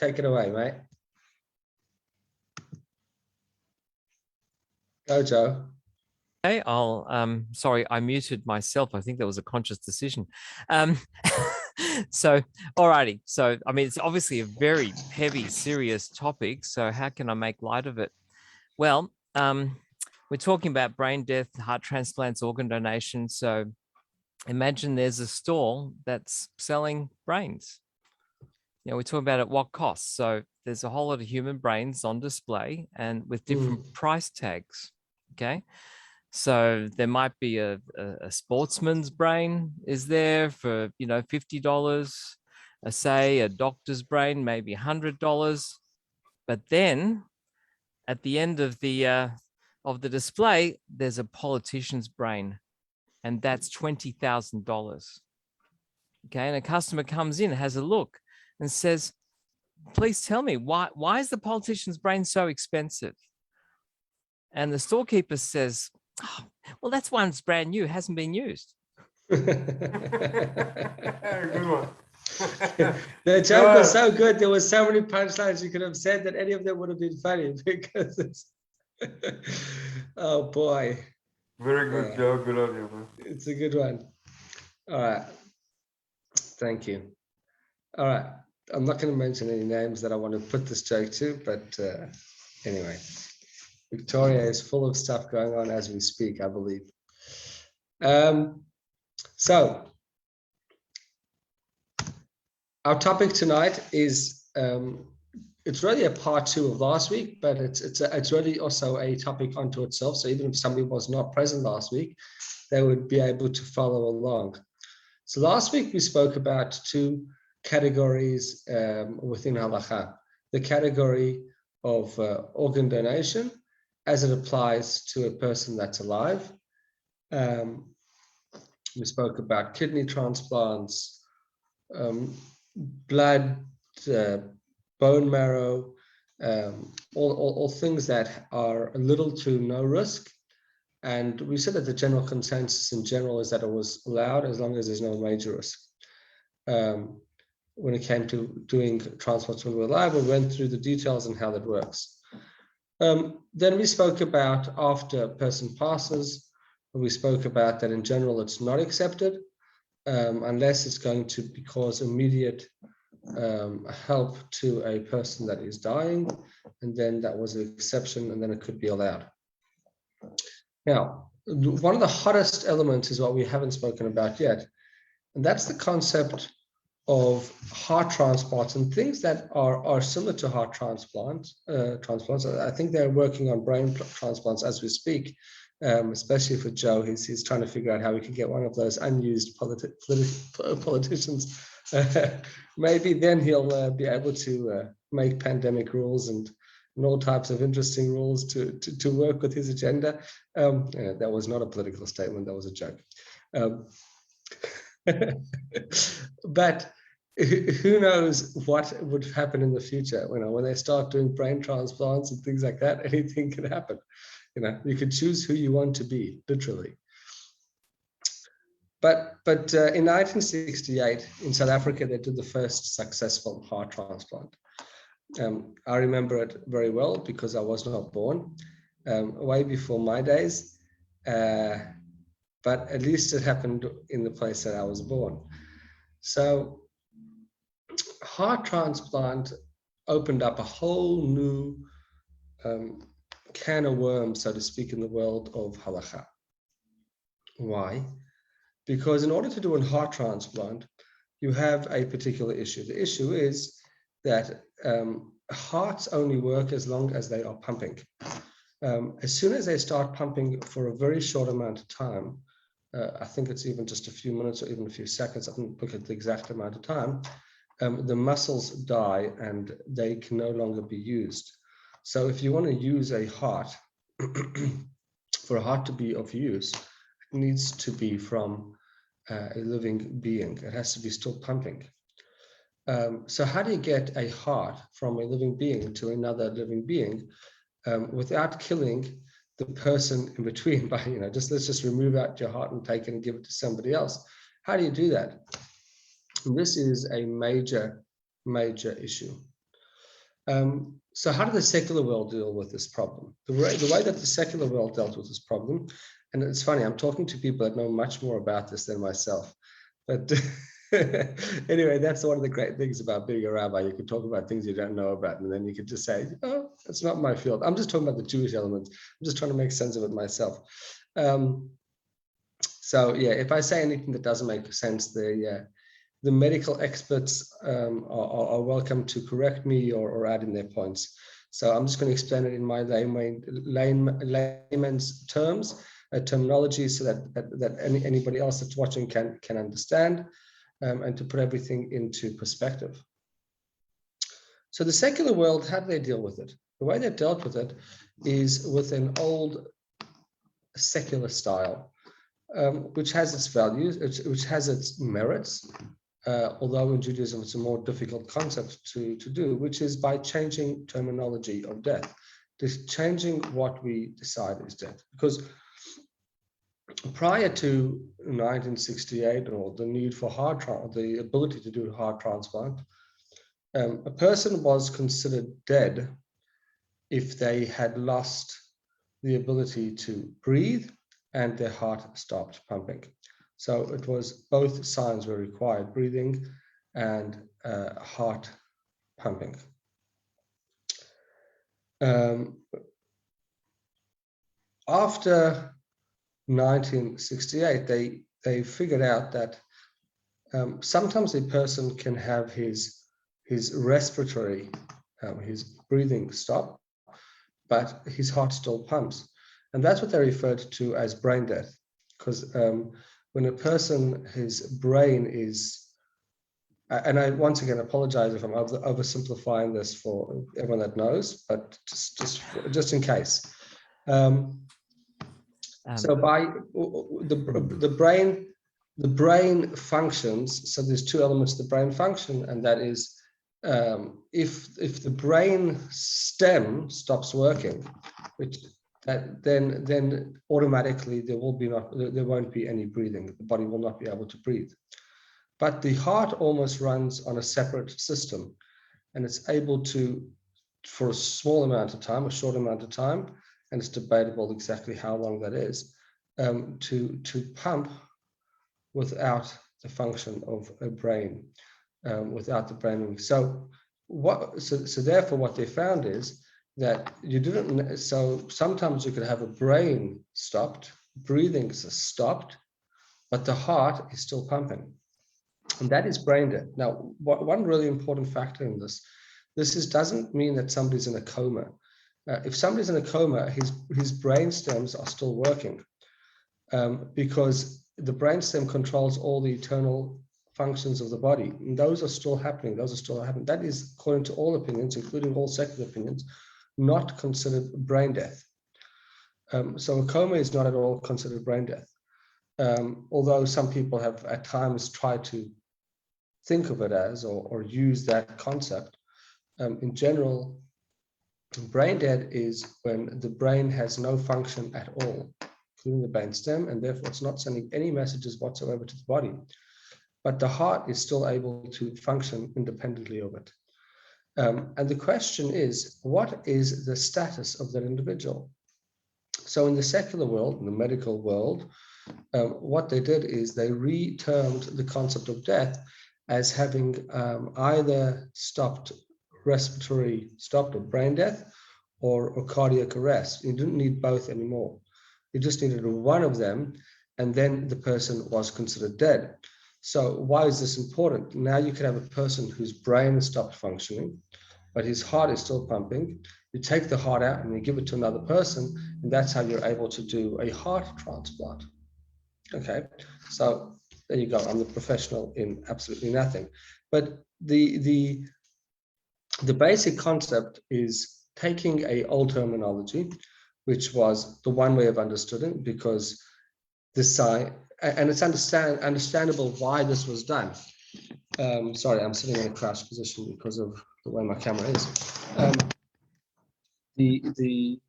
take it away, mate. Go, Joe. Okay, sorry, I muted myself. I think that was a conscious decision. So, alrighty. So, I mean, it's obviously a very heavy, serious topic. So how can I make light of it? Well, we're talking about brain death, heart transplants, organ donation. So imagine there's a store that's selling brains. We're talking about at what cost. So there's a whole lot of human brains on display and with different price tags. Okay. So there might be a sportsman's brain is there for, $50, say a doctor's brain, maybe $100. But then at the end of the display, there's a politician's brain, and that's $20,000. Okay, and a customer comes in, has a look, and says, "Please tell me why is the politician's brain so expensive?" And the storekeeper says, "Oh, well, that's one's brand new, hasn't been used." Good one. The joke was so good. There were so many punchlines you could have said that any of them would have been funny because it's oh boy. Very good joke. Good on you, man. It's a good one. All right. Thank you. All right. I'm not going to mention any names that I want to put this joke to, but anyway, Victoria is full of stuff going on as we speak, I believe. So our topic tonight is it's really a part 2 of last week, but it's really also a topic unto itself. So even if somebody was not present last week, they would be able to follow along. So last week we spoke about 2 categories within halakha: the category of organ donation as it applies to a person that's alive. We spoke about kidney transplants, blood, bone marrow, all things that are a little to no risk. And we said that the general consensus in general is that it was allowed as long as there's no major risk. When it came to doing transplants when we're alive, we went through the details and how that works. Then we spoke about after a person passes, we spoke about that in general it's not accepted unless it's going to cause immediate help to a person that is dying, and then that was an exception, and then it could be allowed. Now, one of the hottest elements is what we haven't spoken about yet, and that's the concept of heart transplants and things that are similar to heart transplants. I think they're working on brain transplants as we speak, especially for Joe. He's trying to figure out how we can get one of those unused politicians. Maybe then he'll be able to make pandemic rules and all types of interesting rules to work with his agenda. Yeah, that was not a political statement, that was a joke. But who knows what would happen in the future? When they start doing brain transplants and things like that, anything can happen. You could choose who you want to be, literally. But in 1968 in South Africa, they did the first successful heart transplant. I remember it very well because I was not born, way before my days. But at least it happened in the place that I was born. So heart transplant opened up a whole new can of worms, so to speak, in the world of halakha. Why? Because in order to do a heart transplant, you have a particular issue. The issue is that hearts only work as long as they are pumping. As soon as they start pumping for a very short amount of time, I think it's even just a few minutes or even a few seconds, I didn't look at the exact amount of time, the muscles die and they can no longer be used. So if you want to use a heart, for a heart to be of use, it needs to be from a living being. It has to be still pumping. So how do you get a heart from a living being to another living being without killing the person in between? By let's just remove out your heart and take it and give it to somebody else. How do you do that? And this is a major issue. So how did the secular world deal with this problem? The way that the secular world dealt with this problem, and it's funny, I'm talking to people that know much more about this than myself. But anyway, that's one of the great things about being a rabbi. You can talk about things you don't know about, and then you can just say, oh, that's not my field. I'm just talking about the Jewish element. I'm just trying to make sense of it myself. So yeah, if I say anything that doesn't make sense, the medical experts are welcome to correct me or add in their points. So I'm just going to explain it in my layman's terms, terminology, so that anybody else that's watching can understand, and to put everything into perspective. So the secular world, how do they deal with it? The way they dealt with it is with an old secular style, which has its values, which has its merits. Although in Judaism it's a more difficult concept to do, which is by changing terminology of death, just changing what we decide is death. Because prior to 1968, or the need for the ability to do a heart transplant, a person was considered dead if they had lost the ability to breathe and their heart stopped pumping. So it was both signs were required, breathing and heart pumping. After 1968, they figured out that sometimes a person can have his respiratory, his breathing stop, but his heart still pumps. And that's what they referred to as brain death, because when a person, his brain is, and I once again apologize if I'm oversimplifying this for everyone that knows, but just in case. So by the brain functions. So there's two elements to the brain function, and that is if the brain stem stops working, then automatically there won't be any breathing. The body will not be able to breathe. But the heart almost runs on a separate system, and it's able to, for a small amount of time, a short amount of time, and it's debatable exactly how long that is, to pump without the function of a brain, without the brain. So therefore what they found is that you didn't, so sometimes you could have a brain stopped, breathing is stopped, but the heart is still pumping. And that is brain death. Now, one really important factor in this doesn't mean that somebody's in a coma. If somebody's in a coma, his brain stems are still working, because the brainstem controls all the internal functions of the body, and those are still happening. That is, according to all opinions, including all secular opinions, not considered brain death. So a coma is not at all considered brain death, although some people have at times tried to think of it as or use that concept. In general, brain dead is when the brain has no function at all, including the brainstem, and therefore it's not sending any messages whatsoever to the body. But the heart is still able to function independently of it. And the question is, what is the status of that individual? So in the secular world, in the medical world, what they did is they re-termed the concept of death as having either stopped or brain death, or cardiac arrest. You didn't need both anymore. You just needed one of them, and then the person was considered dead. So why is this important? Now you can have a person whose brain has stopped functioning, but his heart is still pumping. You take the heart out and you give it to another person, and that's how you're able to do a heart transplant. Okay, so there you go. I'm the professional in absolutely nothing. But the basic concept is taking an old terminology, which was the one way of understanding it, because this side, and it's understandable why this was done. Sorry, I'm sitting in a crouched position because of the way my camera is. The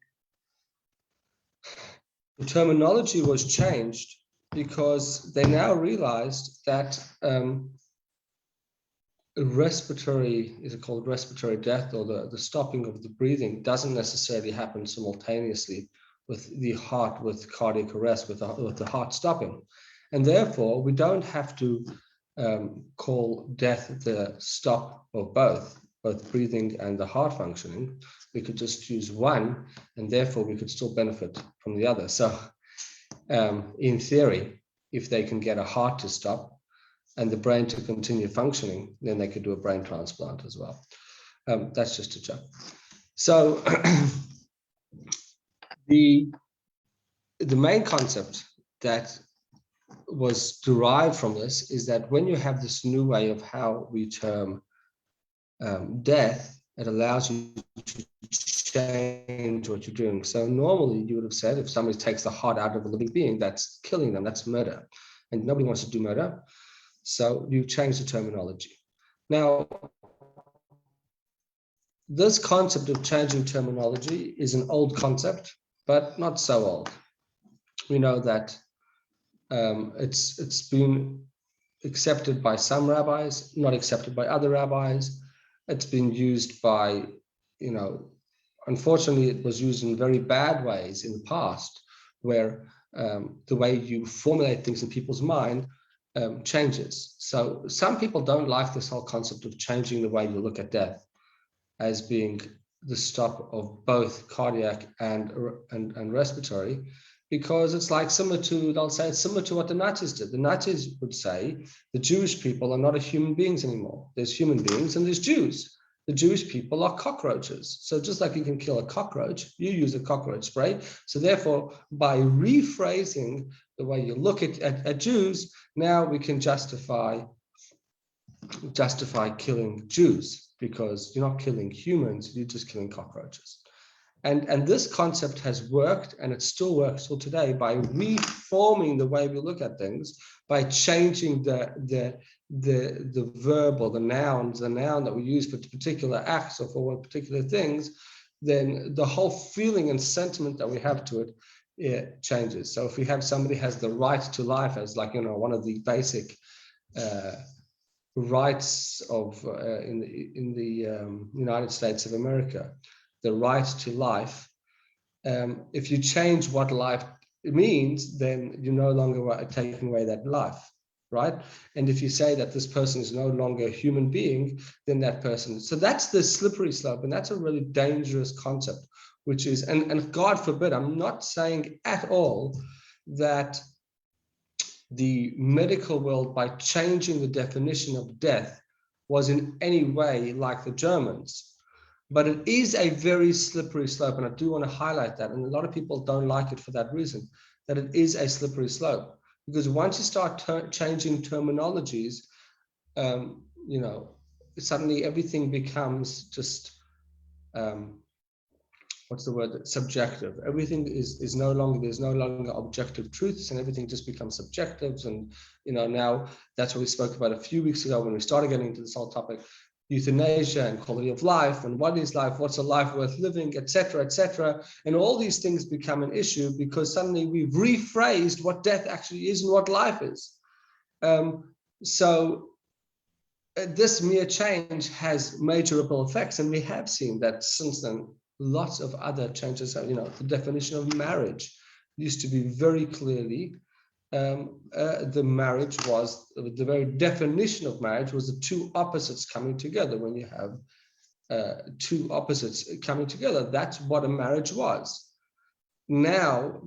terminology was changed because they now realized that respiratory, is it called respiratory death, or the stopping of the breathing doesn't necessarily happen simultaneously with the heart, with cardiac arrest, with the heart stopping. And therefore, we don't have to call death the stop of both breathing and the heart functioning. We could just use one, and therefore we could still benefit from the other. So in theory, if they can get a heart to stop and the brain to continue functioning, then they could do a brain transplant as well. That's just a joke. So the main concept that was derived from this is that when you have this new way of how we term death, it allows you to change what you're doing. So normally you would have said, if somebody takes the heart out of a living being, that's killing them, that's murder. And nobody wants to do murder. So you change the terminology. Now, this concept of changing terminology is an old concept, but not so old. We know that it's been accepted by some rabbis, not accepted by other rabbis. It's been used by, unfortunately, it was used in very bad ways in the past, where the way you formulate things in people's mind changes. So some people don't like this whole concept of changing the way you look at death as being the stop of both cardiac and respiratory, because it's like they'll say it's similar to what the Nazis did. The Nazis would say the Jewish people are not human beings anymore. There's human beings and there's Jews. The Jewish people are cockroaches. So just like you can kill a cockroach, you use a cockroach spray. So therefore, by rephrasing the way you look at Jews, now we can justify killing Jews, because you're not killing humans, you're just killing cockroaches. And this concept has worked, and it still works till today, by reforming the way we look at things, by changing the verb or the noun that we use for particular acts or for particular things. Then the whole feeling and sentiment that we have to it changes. So if we have somebody has the right to life as one of the basic rights of in the United States of America, the right to life. If you change what life means, then you're no longer taking away that life, right? And if you say that this person is no longer a human being, then that person. So that's the slippery slope, and that's a really dangerous concept, which is, and God forbid, I'm not saying at all that the medical world, by changing the definition of death, was in any way like the Germans. But it is a very slippery slope, and I do want to highlight that. And a lot of people don't like it for that reason, that it is a slippery slope. Because once you start changing terminologies, suddenly everything becomes just, what's the word? Subjective. Everything is no longer, there's no longer objective truths, and everything just becomes subjectives. And, now that's what we spoke about a few weeks ago when we started getting into this whole topic. Euthanasia and quality of life, and what is life, what's a life worth living, etc. And all these things become an issue because suddenly we've rephrased what death actually is and what life is. So this mere change has major ripple effects, and we have seen that since then. Lots of other changes. The definition of marriage used to be very clearly, the marriage was, the very definition of marriage was the two opposites coming together. When you have two opposites coming together, that's what a marriage was. Now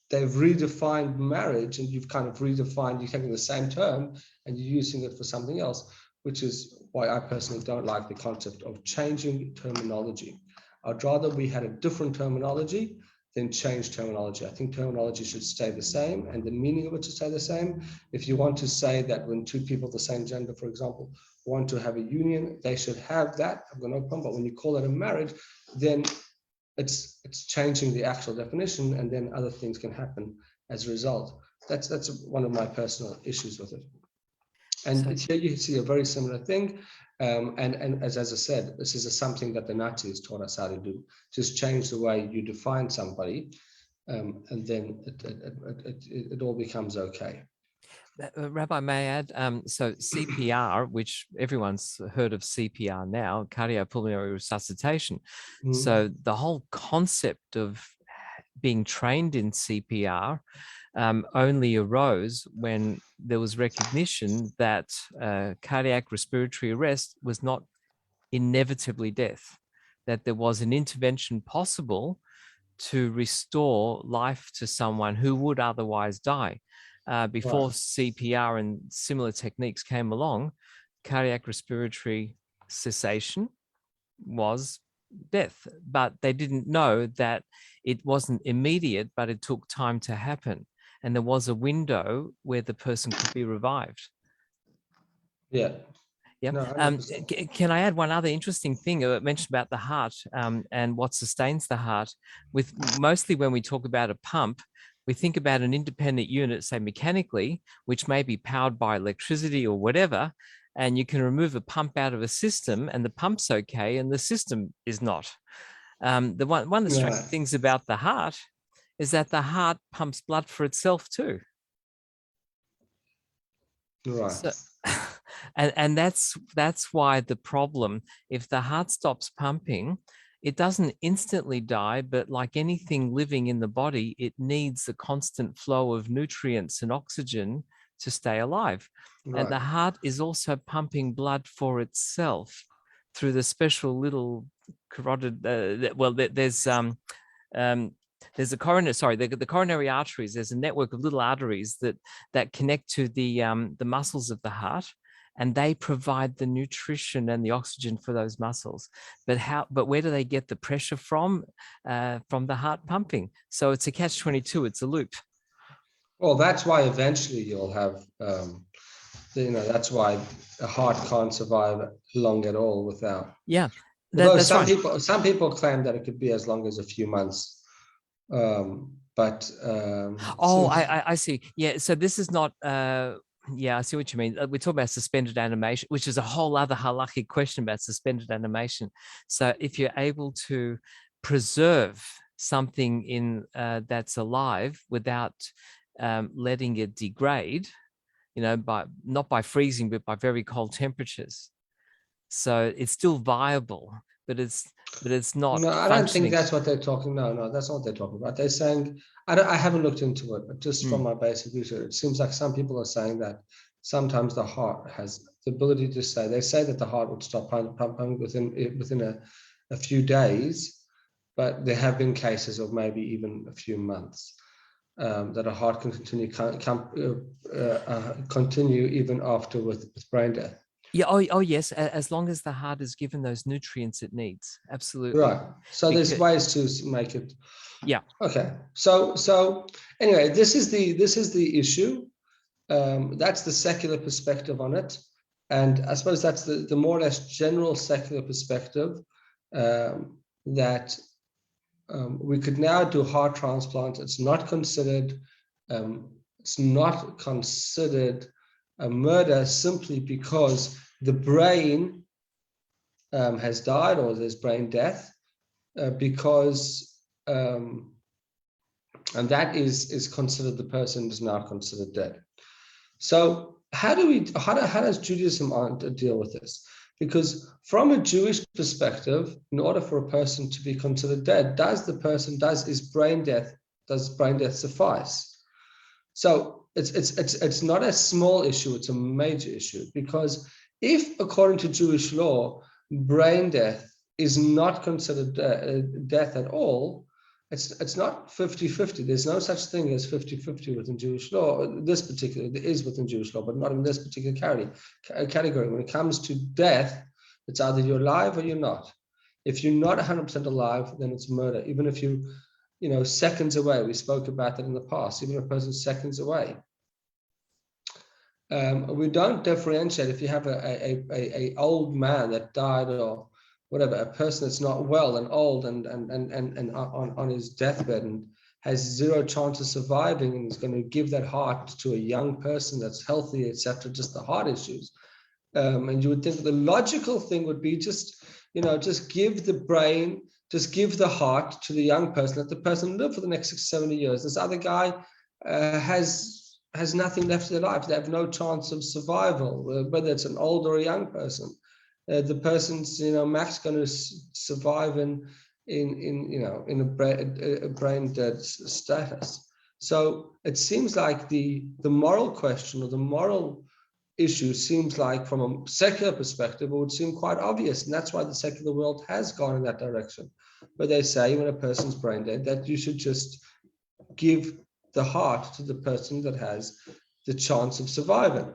they've redefined marriage, and you've kind of redefined, you're taking the same term and you're using it for something else, which is why I personally don't like the concept of changing terminology. I'd rather we had a different terminology than change terminology. I think terminology should stay the same, and the meaning of it should stay the same. If you want to say that when two people of the same gender, for example, want to have a union, they should have that. I've got no problem. But when you call it a marriage, then it's changing the actual definition, and then other things can happen as a result. That's one of my personal issues with it. And here you see a very similar thing. And as I said, this is something that the Nazis taught us how to do. Just change the way you define somebody, and then it all becomes okay. Rabbi, may I add? So CPR, which everyone's heard of CPR now, cardiopulmonary resuscitation. So the whole concept of being trained in CPR only arose when there was recognition that cardiac respiratory arrest was not inevitably death, that there was an intervention possible to restore life to someone who would otherwise die. Before CPR and similar techniques came along, cardiac respiratory cessation was death, but they didn't know that it wasn't immediate, but it took time to happen. And there was a window where the person could be revived. Yeah. Yeah. No, Can I add one other interesting thing? I mentioned about the heart and what sustains the heart. With mostly when we talk about a pump, we think about an independent unit, say mechanically, which may be powered by electricity or whatever, and you can remove a pump out of a system and the pump's okay and the system is not. One of the strange things about the heart is that the heart pumps blood for itself too. Right. So, and that's why the problem, if the heart stops pumping, it doesn't instantly die, but like anything living in the body, it needs a constant flow of nutrients and oxygen to stay alive. Right. And the heart is also pumping blood for itself through the special little carotid, there's a the coronary arteries. There's a network of little arteries that connect to the muscles of the heart, and they provide the nutrition and the oxygen for those muscles. But where do they get the pressure from? From the heart pumping. So it's a catch-22. It's a loop. Well, that's why eventually you'll have, that's why a heart can't survive long at all without. Yeah, that's some right. Some people claim that it could be as long as a few months. I see. Yeah. So this is not. Yeah, I see what you mean. We talk about suspended animation, which is a whole other halakhic question about suspended animation. So if you're able to preserve something in that's alive without letting it degrade, not by freezing, but by very cold temperatures, so it's still viable, but it's not. No, I don't think that's what they're talking. No, that's not what they're talking about. They're saying, I haven't looked into it, but just from my basic research, it seems like some people are saying that sometimes the heart has the ability to say. They say that the heart would stop pumping within a few days, but there have been cases of maybe even a few months that a heart can continue even after with brain death. Yeah. Oh, yes. As long as the heart is given those nutrients it needs. Absolutely. Right. So there's ways to make it. Yeah. Okay. So anyway, this is the issue. That's the secular perspective on it, and I suppose that's the more or less general secular perspective that we could now do heart transplant. It's not considered. A murder simply because the brain has died or there's brain death, and that is considered, the person is now considered dead. So how does Judaism deal with this? Because from a Jewish perspective, in order for a person to be considered dead, does brain death suffice? So it's not a small issue, it's a major issue, because if, according to Jewish law, brain death is not considered death at all, it's not 50-50. There's no such thing as 50-50 within Jewish law. There is within Jewish law, but not in this particular category. When it comes to death, it's either you're alive or you're not. If you're not 100% alive, then it's murder. Even if seconds away, we spoke about that in the past, even if a person's seconds away. We don't differentiate if you have a old man that died or whatever, a person that's not well and old and on his deathbed and has zero chance of surviving, and is going to give that heart to a young person that's healthy, etc., just the heart issues. And you would think the logical thing would be just give the brain, just give the heart to the young person, let the person live for the next 70 years. This other guy has has nothing left in their life. They have no chance of survival, whether it's an old or a young person. The person's, max going to survive in a brain dead status. So it seems like the moral question or the moral issue seems like, from a secular perspective, it would seem quite obvious, and that's why the secular world has gone in that direction, where they say when a person's brain dead that you should just give the heart to the person that has the chance of surviving,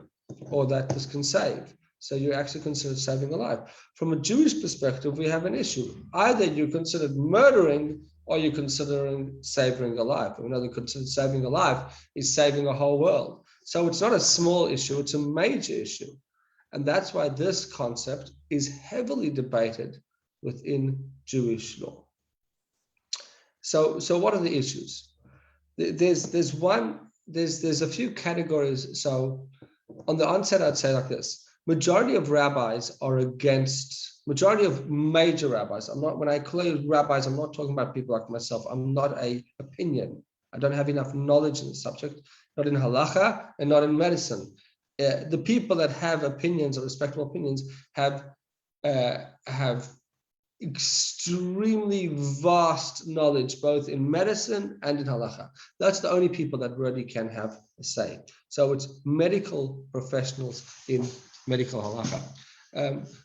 or that this can save. So you're actually considered saving a life. From a Jewish perspective, we have an issue. Either you're considered murdering, or you're considering saving a life. Another considered saving a life is saving a whole world. So it's not a small issue, it's a major issue. And that's why this concept is heavily debated within Jewish law. So what are the issues? There's a few categories. So on the onset, I'd say like this: majority of rabbis are against, majority of major rabbis. When I call you rabbis, I'm not talking about people like myself. I'm not an opinion. I don't have enough knowledge in the subject, not in halacha and not in medicine. The people that have opinions or respectable opinions have extremely vast knowledge, both in medicine and in halacha. That's the only people that really can have a say. So it's medical professionals in medical halacha.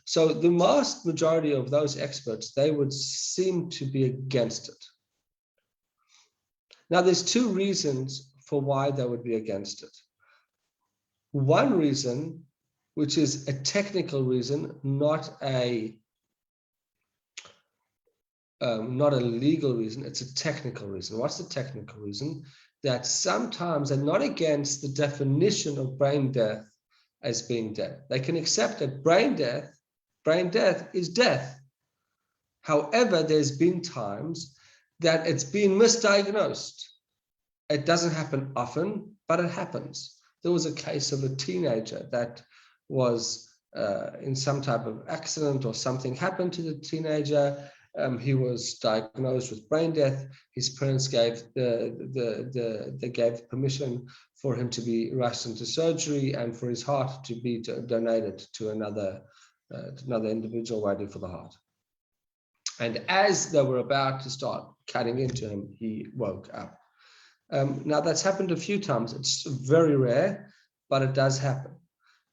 So the vast majority of those experts, they would seem to be against it. Now, there's two reasons for why they would be against it. One reason, which is a technical reason, not a legal reason, it's a technical reason. What's the technical reason? That sometimes they're not against the definition of brain death as being death. They can accept that brain death is death. However, there's been times that it's been misdiagnosed. It doesn't happen often, but it happens. There was a case of a teenager that was in some type of accident, or something happened to the teenager. He was diagnosed with brain death. His parents gave permission for him to be rushed into surgery and for his heart to be donated to another individual waiting for the heart. And as they were about to start cutting into him, he woke up. Now that's happened a few times. It's very rare, but it does happen,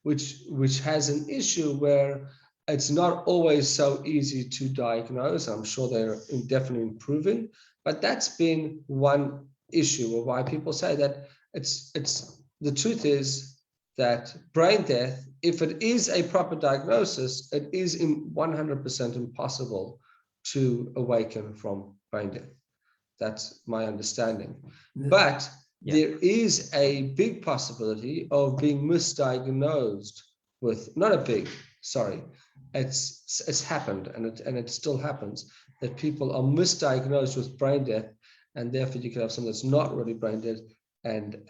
which has an issue where it's not always so easy to diagnose. I'm sure they're definitely improving, but that's been one issue of why people say that it's the truth is that brain death, if it is a proper diagnosis, it is 100% impossible to awaken from brain death. That's my understanding. But there is a big possibility of being misdiagnosed with, not a big, sorry, it's happened, and it still happens, that people are misdiagnosed with brain death, and therefore you can have someone that's not really brain dead and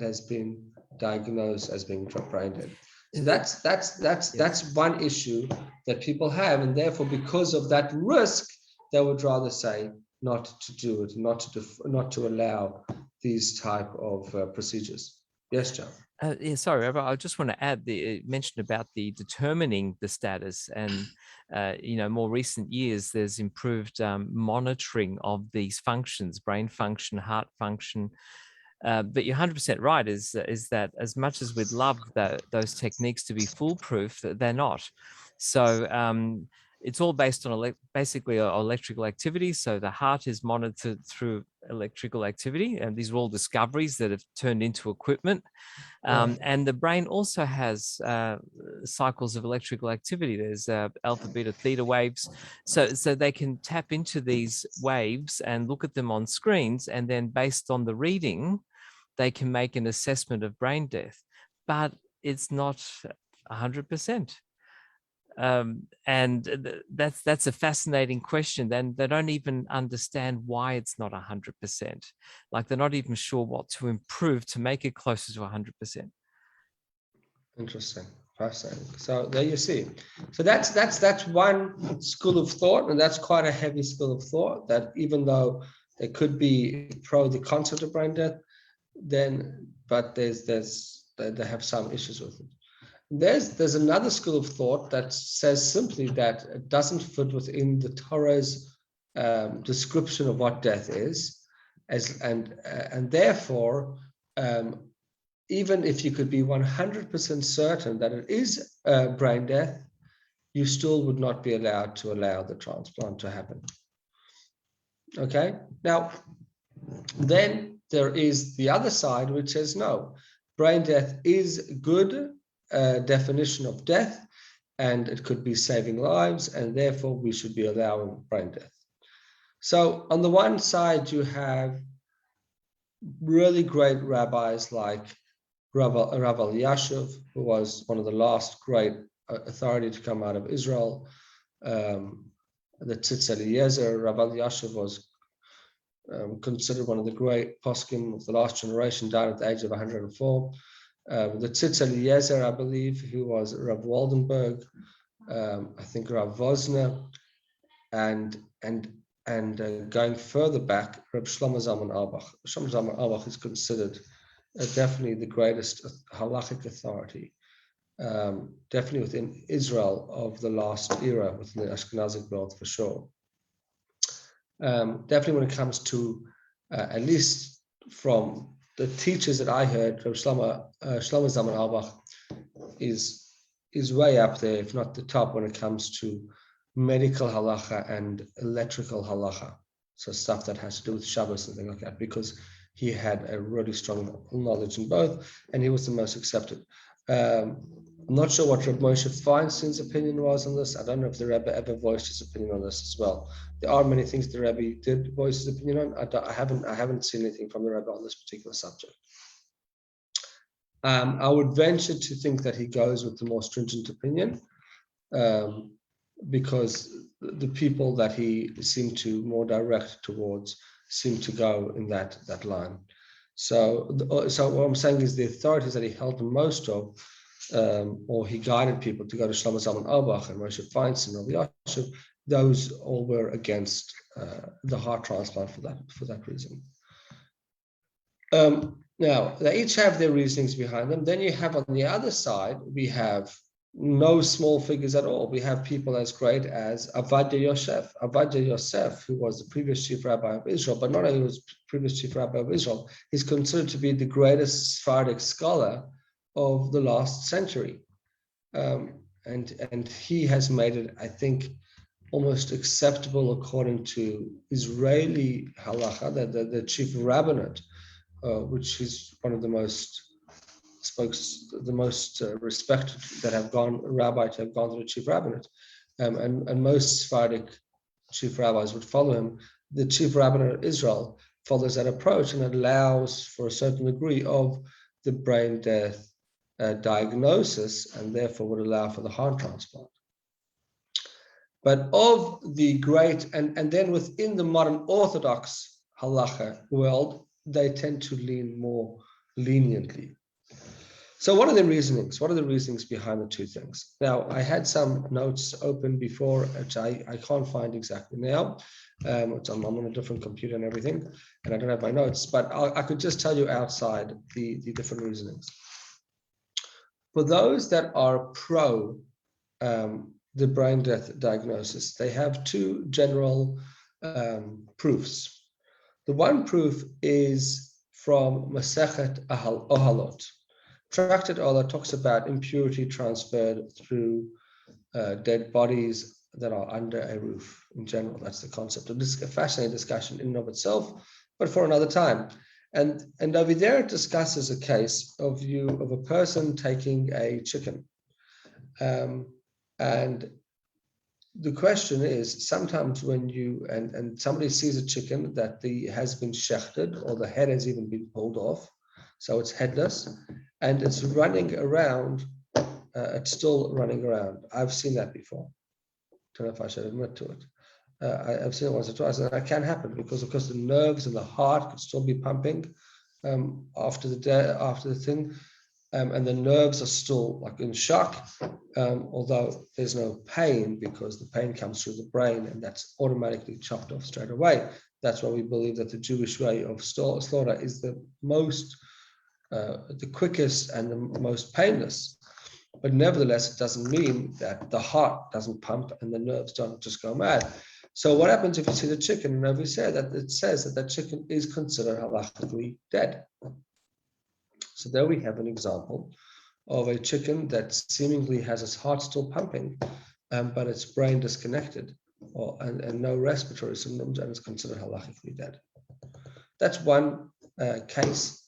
has been diagnosed as being brain dead. So that's one issue that people have, and therefore because of that risk, they would rather say not to do it, not to allow these type of procedures. Yes, John. Sorry, Rabbi, I just want to add the mention about the determining the status, and more recent years there's improved monitoring of these functions, brain function, heart function. But you're 100% right, is that as much as we'd love those techniques to be foolproof, they're not. So it's all based on basically electrical activity. So the heart is monitored through electrical activity, and these are all discoveries that have turned into equipment. And the brain also has cycles of electrical activity. There's alpha, beta, theta waves. So they can tap into these waves and look at them on screens, and then based on the reading, they can make an assessment of brain death. But it's not 100%. And that's a fascinating question. Then they don't even understand why it's not 100%. Like they're not even sure what to improve to make it closer to 100%. Interesting, fascinating. So there you see. So that's one school of thought, and that's quite a heavy school of thought. That even though they could be pro the concept of brain death, then, but they have some issues with it. There's another school of thought that says simply that it doesn't fit within the Torah's description of what death is, and therefore, even if you could be 100% certain that it is brain death, you still would not be allowed to allow the transplant to happen. Okay, now then there is the other side which says no, brain death is good definition of death, and it could be saving lives, and therefore we should be allowing brain death. So on the one side, you have really great rabbis like Rav Elyashiv, who was one of the last great authority to come out of Israel. The Tzitz Eliezer, Rav Elyashiv was considered one of the great poskim of the last generation, died at the age of 104. The Tzitz Eliezer, I believe, who was Rav Waldenberg, I think Rav Wozner, and going further back, Rav Shlomo Zalman Auerbach. Shlomo Zalman Auerbach is considered definitely the greatest halachic authority, definitely within Israel of the last era, within the Ashkenazic world for sure. Definitely when it comes to, at least from the teachers that I heard, Rav Shlomo Zalman Auerbach is way up there, if not the top, when it comes to medical halacha and electrical halacha. So stuff that has to do with Shabbos and things like that, because he had a really strong knowledge in both, and he was the most accepted. I'm not sure what Reb Moshe Feinstein's opinion was on this. I don't know if the Rebbe ever voiced his opinion on this as well. There are many things the Rebbe did voice his opinion on. I haven't seen anything from the Rebbe on this particular subject. I would venture to think that he goes with the more stringent opinion, because the people that he seemed to more direct towards seem to go in that line. So what I'm saying is the authorities that he held the most of, or he guided people to go to Shlomo Zalman Auerbach and Moshe Feinstein or Elyashiv, those all were against the heart transplant for that reason. Now, they each have their reasonings behind them. Then you have on the other side, we have no small figures at all. We have people as great as Avadia Yosef. Avadia Yosef, who was the previous chief rabbi of Israel, but not only was previous chief rabbi of Israel, he's considered to be the greatest Sephardic scholar of the last century. And he has made it, I think, almost acceptable according to Israeli halacha, the chief rabbinate, which is one of the most respected that have gone rabbi to have gone to the chief rabbinate, and most Sephardic chief rabbis would follow him. The chief rabbinate of Israel follows that approach and allows for a certain degree of the brain death diagnosis, and therefore would allow for the heart transplant. But of the great, and then within the modern Orthodox halacha world, they tend to lean more leniently. So what are the reasonings? What are the reasonings behind the two things? Now, I had some notes open before, which I can't find exactly now. I'm on a different computer and everything, and I don't have my notes, but I could just tell you outside the different reasonings. For those that are pro the brain death diagnosis, they have two general proofs. The one proof is from Masechet Ohalot. Tractate Ohalot talks about impurity transferred through dead bodies that are under a roof in general. That's the concept. This is a fascinating discussion in and of itself, but for another time. And over there it discusses a case of a person taking a chicken. And the question is, sometimes when you and somebody sees a chicken that has been shechted, or the head has even been pulled off, so it's headless, and it's running around, it's still running around. I've seen that before. Don't know if I should admit to it. I've seen it once or twice, and that can happen because, of course, the nerves and the heart could still be pumping after the thing. and the nerves are still like in shock, although there's no pain because the pain comes through the brain and that's automatically chopped off straight away. That's why we believe that the Jewish way of slaughter is the most, the quickest and the most painless. But nevertheless, it doesn't mean that the heart doesn't pump and the nerves don't just go mad. So what happens if you see the chicken? And over here, that it says that that chicken is considered halachically dead. So there we have an example of a chicken that seemingly has its heart still pumping, but its brain disconnected, and no respiratory symptoms, and is considered halachically dead. That's one case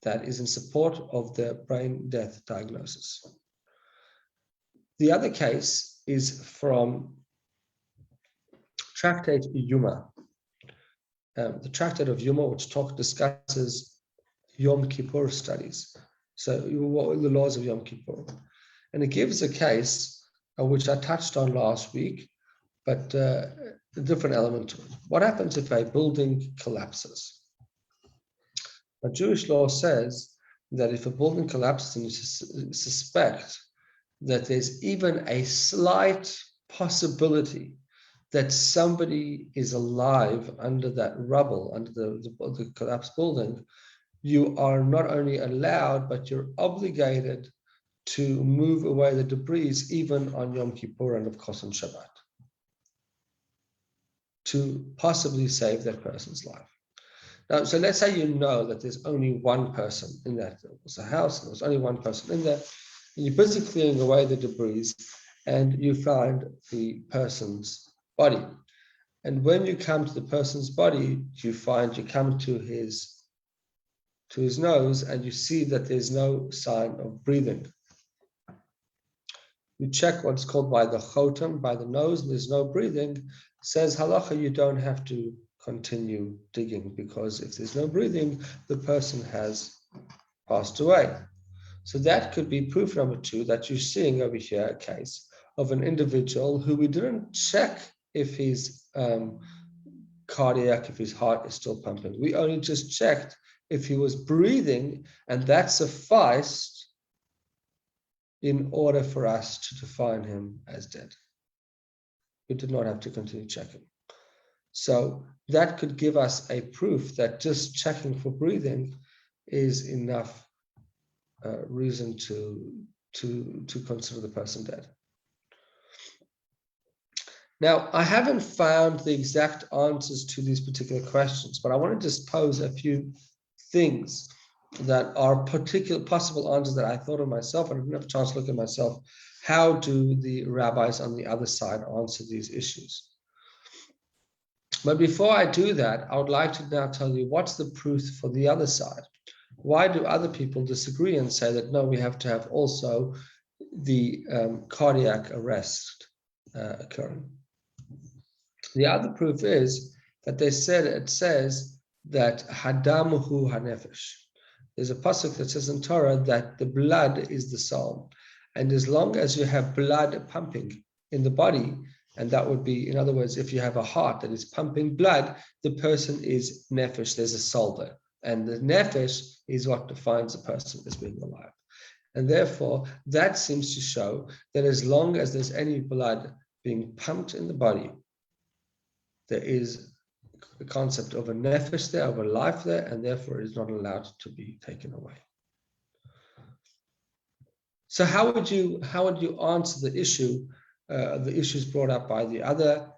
that is in support of the brain death diagnosis. The other case is from Tractate Yuma. The Tractate of Yuma, which discusses Yom Kippur studies. So what are the laws of Yom Kippur? And it gives a case which I touched on last week, but a different element to it. What happens if a building collapses? Now, Jewish law says that if a building collapses and you suspect that there's even a slight possibility that somebody is alive under that rubble, under the collapsed building, you are not only allowed, but you're obligated to move away the debris even on Yom Kippur and of course on Shabbat, to possibly save that person's life. Now, so let's say you know that there's only one person in that. It was a house, and there's only one person in there, and you're busy clearing away the debris, and you find the person's body. And when you come to the person's body, you come to his nose, and you see that there's no sign of breathing. You check what's called by the chotam, by the nose, and there's no breathing. Says halacha, you don't have to continue digging, because if there's no breathing, the person has passed away. So that could be proof number 2 that you're seeing over here a case of an individual who we didn't check if he's cardiac, if his heart is still pumping. We only just checked if he was breathing, and that sufficed in order for us to define him as dead. We did not have to continue checking. So that could give us a proof that just checking for breathing is enough reason to consider the person dead. Now, I haven't found the exact answers to these particular questions, but I want to just pose a few things that are particular possible answers that I thought of myself, and I didn't have a chance to look at myself. How do the rabbis on the other side answer these issues? But before I do that, I would like to now tell you what's the proof for the other side. Why do other people disagree and say that no, we have to have also the cardiac arrest occurring? The other proof is that it says that hadamuhu hanefesh. There's a pasuk that says in Torah that the blood is the soul. And as long as you have blood pumping in the body, and that would be, in other words, if you have a heart that is pumping blood, the person is nefesh, there's a soul there. And the nefesh is what defines a person as being alive. And therefore, that seems to show that as long as there's any blood being pumped in the body, there is the concept of a nefesh there, of a life there, and therefore it is not allowed to be taken away. So how would you answer the issues brought up by the other?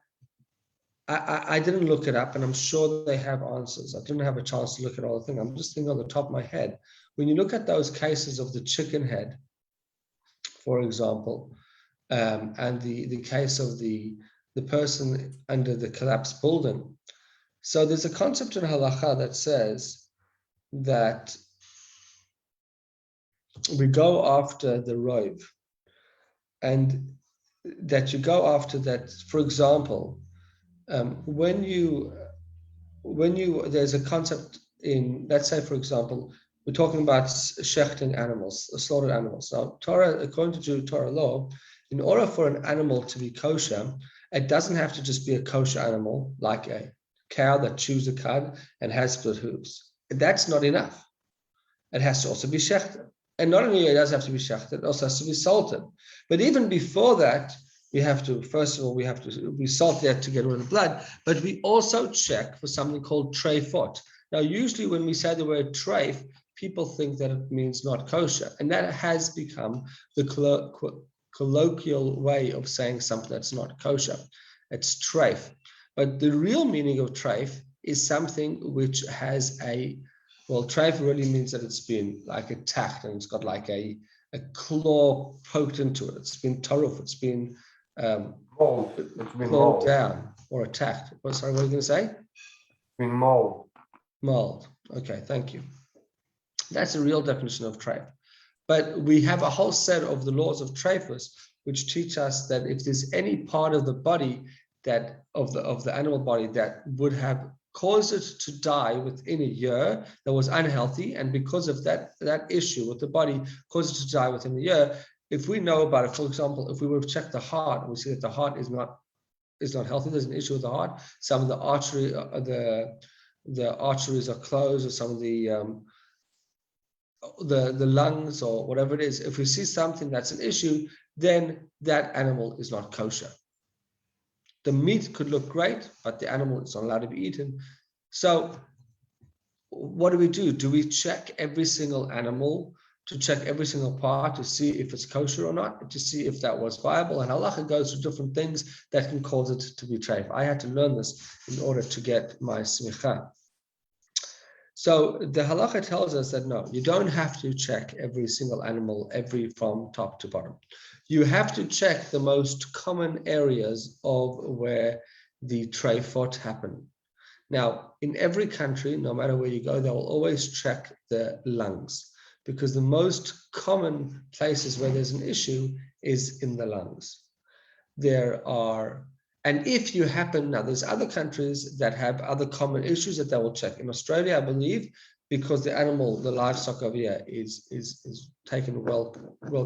I didn't look it up, and I'm sure they have answers. I didn't have a chance to look at all the things. I'm just thinking on the top of my head. When you look at those cases of the chicken head, for example, and the case of the person under the collapsed building. So there's a concept in halacha that says that we go after the rov, and that you go after that. For example, when you there's a concept in, let's say, for example, we're talking about shechting animals, slaughtered animals. Now, Torah, according to Torah law, in order for an animal to be kosher, it doesn't have to just be a kosher animal like a cow that chews a cud and has split hooves. That's not enough. It has to also be shechted. And not only it does have to be shechted, it also has to be salted. But even before that, we have to, first of all, we salt that to get rid of the blood, but we also check for something called treifot. Now, usually when we say the word treif, people think that it means not kosher. And that has become the colloquial way of saying something that's not kosher. It's treif. But the real meaning of treif is something which has well, treif really means that it's been like attacked and it's got like a claw poked into it. It's been taruf, it's been Mold. It's been clawed mold. down or attacked. Sorry, what are you going to say? It's been mold. Mold. Okay, thank you. That's a real definition of treif. But we have a whole set of the laws of treifus, which teach us that if there's any part of the body that of the animal body that would have caused it to die within a year that was unhealthy, and because of that issue with the body caused it to die within a year, if we know about it, for example, if we were to check the heart and we see that the heart is not healthy, there's an issue with the heart, some of the arteries are closed, or some of the lungs or whatever it is, if we see something that's an issue, then that animal is not kosher. The meat could look great, but the animal is not allowed to be eaten. So what do? Do we check every single animal, to check every single part to see if it's kosher or not, to see if that was viable? And halacha goes through different things that can cause it to be treif. I had to learn this in order to get my smicha. So the halacha tells us that no, you don't have to check every single animal, from top to bottom. You have to check the most common areas of where the treifot happen. Now, in every country, no matter where you go, they will always check the lungs, because the most common places where there's an issue is in the lungs. And if you happen, now there's other countries that have other common issues that they will check. In Australia, I believe, because the livestock over here is taken well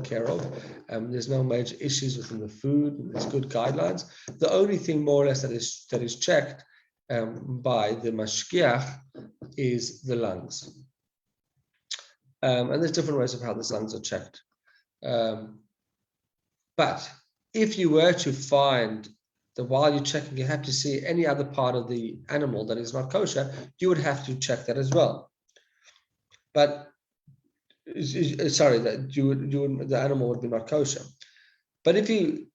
care of. There's no major issues within the food. There's good guidelines. The only thing more or less that is checked by the mashgiach is the lungs. And there's different ways of how the lungs are checked. But if you were to find that while you're checking, you have to see any other part of the animal that is not kosher, you would have to check that as well. But sorry, the animal would be not kosher. But if you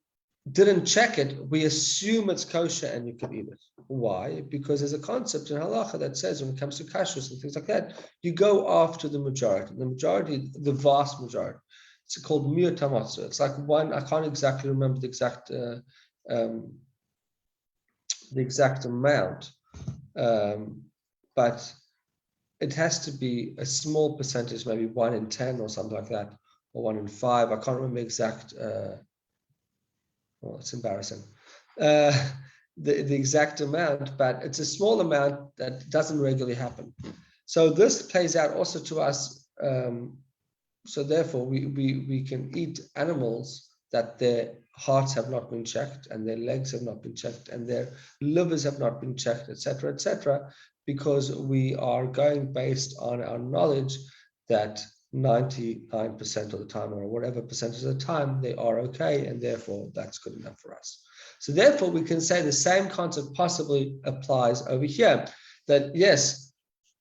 didn't check it, we assume it's kosher and you can eat it. Why? Because there's a concept in halacha that says when it comes to kashrus and things like that, you go after the majority. The vast majority. It's called miyut hamatzah. It's like one. I can't exactly remember the exact amount, but it has to be a small percentage, maybe 1 in 10 or something like that, or 1 in 5. I can't remember exact. Well, it's embarrassing. The exact amount, but it's a small amount that doesn't regularly happen. So this plays out also to us. So therefore, we can eat animals that their hearts have not been checked, and their legs have not been checked, and their livers have not been checked, etc., because we are going based on our knowledge that 99% of the time, or whatever percentage of the time, they are okay, and therefore that's good enough for us. So therefore, we can say the same concept possibly applies over here, that yes,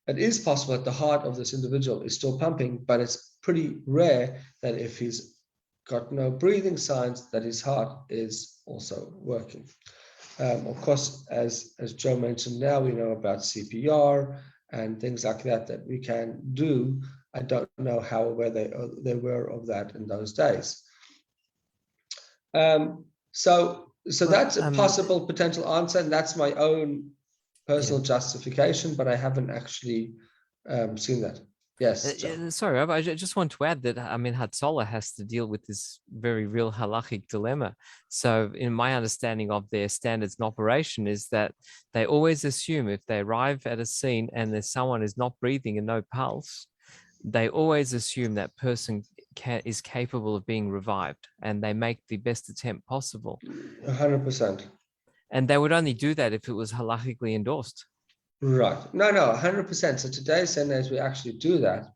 it is possible that the heart of this individual is still pumping, but it's pretty rare that if he's got no breathing signs, that his heart is also working. Of course, as Joe mentioned, now we know about CPR and things like that we can do. I don't know how aware they were of that in those days. So that's a possible potential answer, and that's my own personal justification, but I haven't actually seen that. Yes. Sorry, Rabbi, I just want to add that, I mean, Hatzalah has to deal with this very real halachic dilemma. So in my understanding of their standards in operation is that they always assume if they arrive at a scene and there's someone who's not breathing and no pulse, they always assume that person is capable of being revived, and they make the best attempt possible. 100%. And they would only do that if it was halachically endorsed. Right. No, 100%. So today's standards, we actually do that.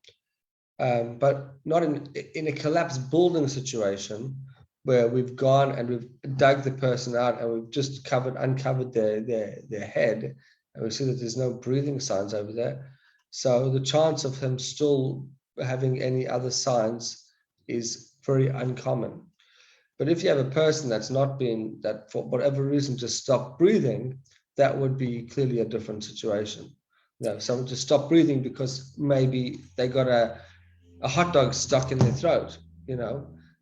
but not in a collapsed building situation where we've gone and we've dug the person out and we've just uncovered their head, and we see that there's no breathing signs over there. So the chance of him still having any other signs is very uncommon. But if you have a person that's not been, that for whatever reason just stopped breathing, that would be clearly a different situation. Someone just stopped breathing because maybe they got a hot dog stuck in their throat,